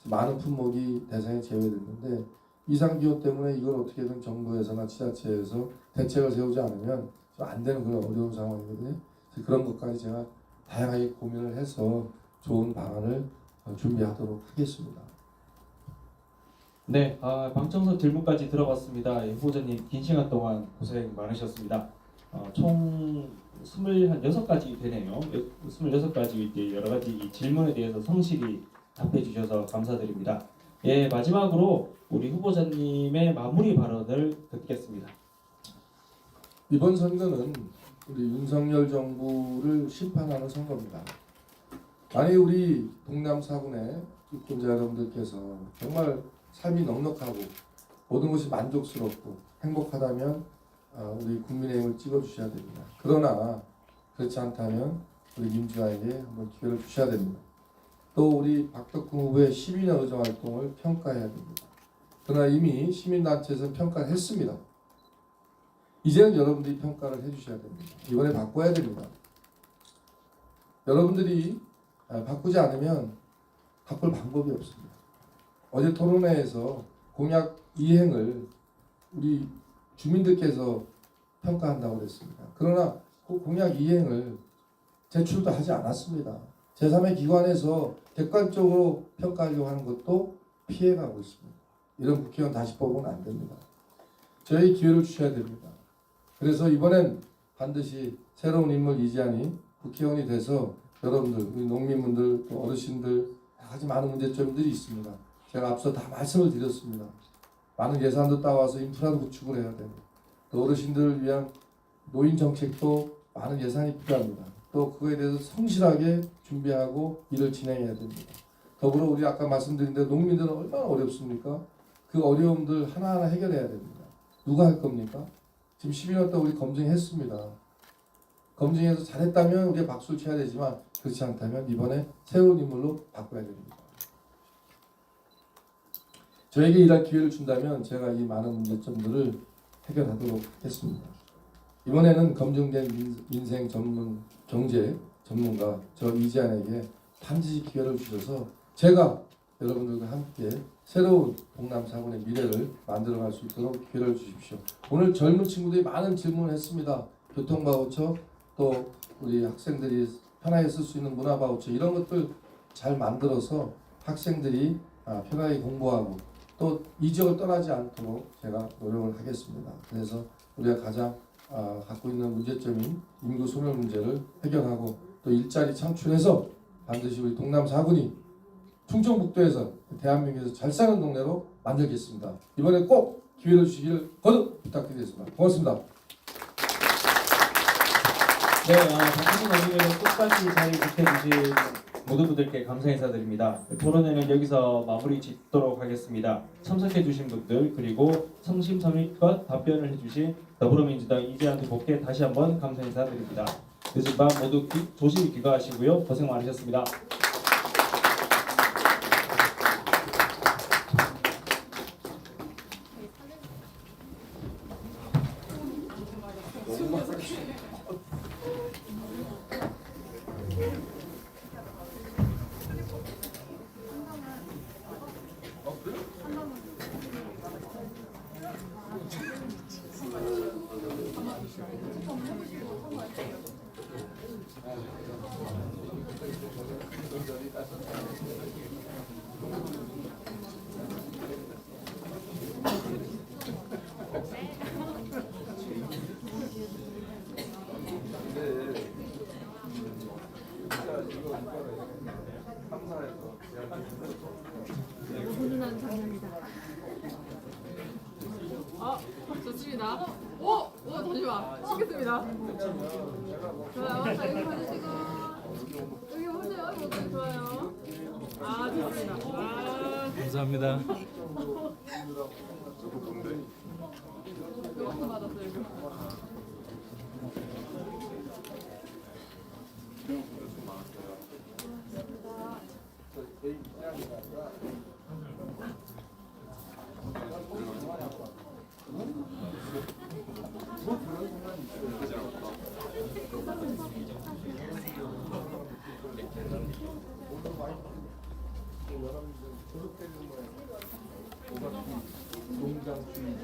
많은 품목이 대상에 제외됐는데 이상기후 때문에 이걸 어떻게든 정부에서나 지자체에서 대책을 세우지 않으면 좀 안 되는 그런 어려운 상황이거든요. 그런 것까지 제가 다양하게 고민을 해서 좋은 방안을 준비하도록 하겠습니다. 네, 방청석 질문까지 들어봤습니다. 후보자님 긴 시간 동안 고생 많으셨습니다. 총 26가지 되네요. 26가지 이제 여러 가지 이 질문에 대해서 성실히 답해 주셔서 감사드립니다. 예, 마지막으로 우리 후보자님의 마무리 발언을 듣겠습니다. 이번 선거는 우리 윤석열 정부를 심판하는 선거입니다. 만약 우리 동남 4군의 유권자 여러분들께서 정말 삶이 넉넉하고 모든 것이 만족스럽고 행복하다면 우리 국민의힘을 찍어주셔야 됩니다. 그러나 그렇지 않다면 우리 민주화에게 한번 기회를 주셔야 됩니다. 또 우리 박덕흠 후보의 시민의 의정 활동을 평가해야 됩니다. 그러나 이미 시민단체에서는 평가를 했습니다. 이제는 여러분들이 평가를 해주셔야 됩니다. 이번에 바꿔야 됩니다. 여러분들이 바꾸지 않으면 바꿀 방법이 없습니다. 어제 토론회에서 공약 이행을 우리 주민들께서 평가한다고 그랬습니다. 그러나 그 공약 이행을 제출도 하지 않았습니다. 제3의 기관에서 객관적으로 평가하려고 하는 것도 피해가고 있습니다. 이런 국회의원 다시 뽑으면 안 됩니다. 저희 기회를 주셔야 됩니다. 그래서 이번엔 반드시 새로운 인물 이지안이 국회의원이 돼서 여러분들, 우리 농민분들, 또 어르신들 아주 많은 문제점들이 있습니다. 제가 앞서 다 말씀을 드렸습니다. 많은 예산도 따와서 인프라도 구축을 해야 됩니다. 또 어르신들을 위한 노인 정책도 많은 예산이 필요합니다. 또 그거에 대해서 성실하게 준비하고 일을 진행해야 됩니다. 더불어 우리 아까 말씀드린 대로 농민들은 얼마나 어렵습니까? 그 어려움들 하나하나 해결해야 됩니다. 누가 할 겁니까? 지금 12년 동안 우리 검증했습니다. 검증해서 잘했다면 우리가 박수를 쳐야 되지만 그렇지 않다면 이번에 새로운 인물로 바꿔야 됩니다. 저에게 일할 기회를 준다면 제가 이 많은 문제점들을 해결하도록 하겠습니다. 이번에는 검증된 민생 전문 경제 전문가 저 이지안에게 반드시 기회를 주셔서 제가 여러분들과 함께 새로운 동남 4군의 미래를 만들어갈 수 있도록 기회를 주십시오. 오늘 젊은 친구들이 많은 질문을 했습니다. 교통바우처 또 우리 학생들이 편하게 쓸 수 있는 문화바우처 이런 것들 잘 만들어서 학생들이 편하게 공부하고 또 이 지역을 떠나지 않도록 제가 노력을 하겠습니다. 그래서 우리가 가장 갖고 있는 문제점인 인구 소멸 문제를 해결하고 또 일자리 창출해서 반드시 우리 동남 4군이 충청북도에서 대한민국에서 잘 사는 동네로 만들겠습니다. 이번에 꼭 기회를 주시기를 거듭 부탁드리겠습니다. 고맙습니다. 네, 박수진 어린이를 끝까지 자리 지켜주신 모든 분들께 감사 인사드립니다. 토론회는 여기서 마무리 짓도록 하겠습니다. 참석해주신 분들 그리고 성심성의껏 답변을 해주신 더불어민주당 이재한 후보께 다시 한번 감사 인사드립니다. 늦은 밤 모두 조심히 귀가하시고요. 고생 많으셨습니다. 훈훈한 장면이다. 좋습니다. 오, 잠시만. 찍겠습니다. 좋아요. 자, 여기 봐주시고. 여기 보세요. 이거 좋아요. 좋습니다. 감사합니다. 이거 받았어요, 이거. 농장 주인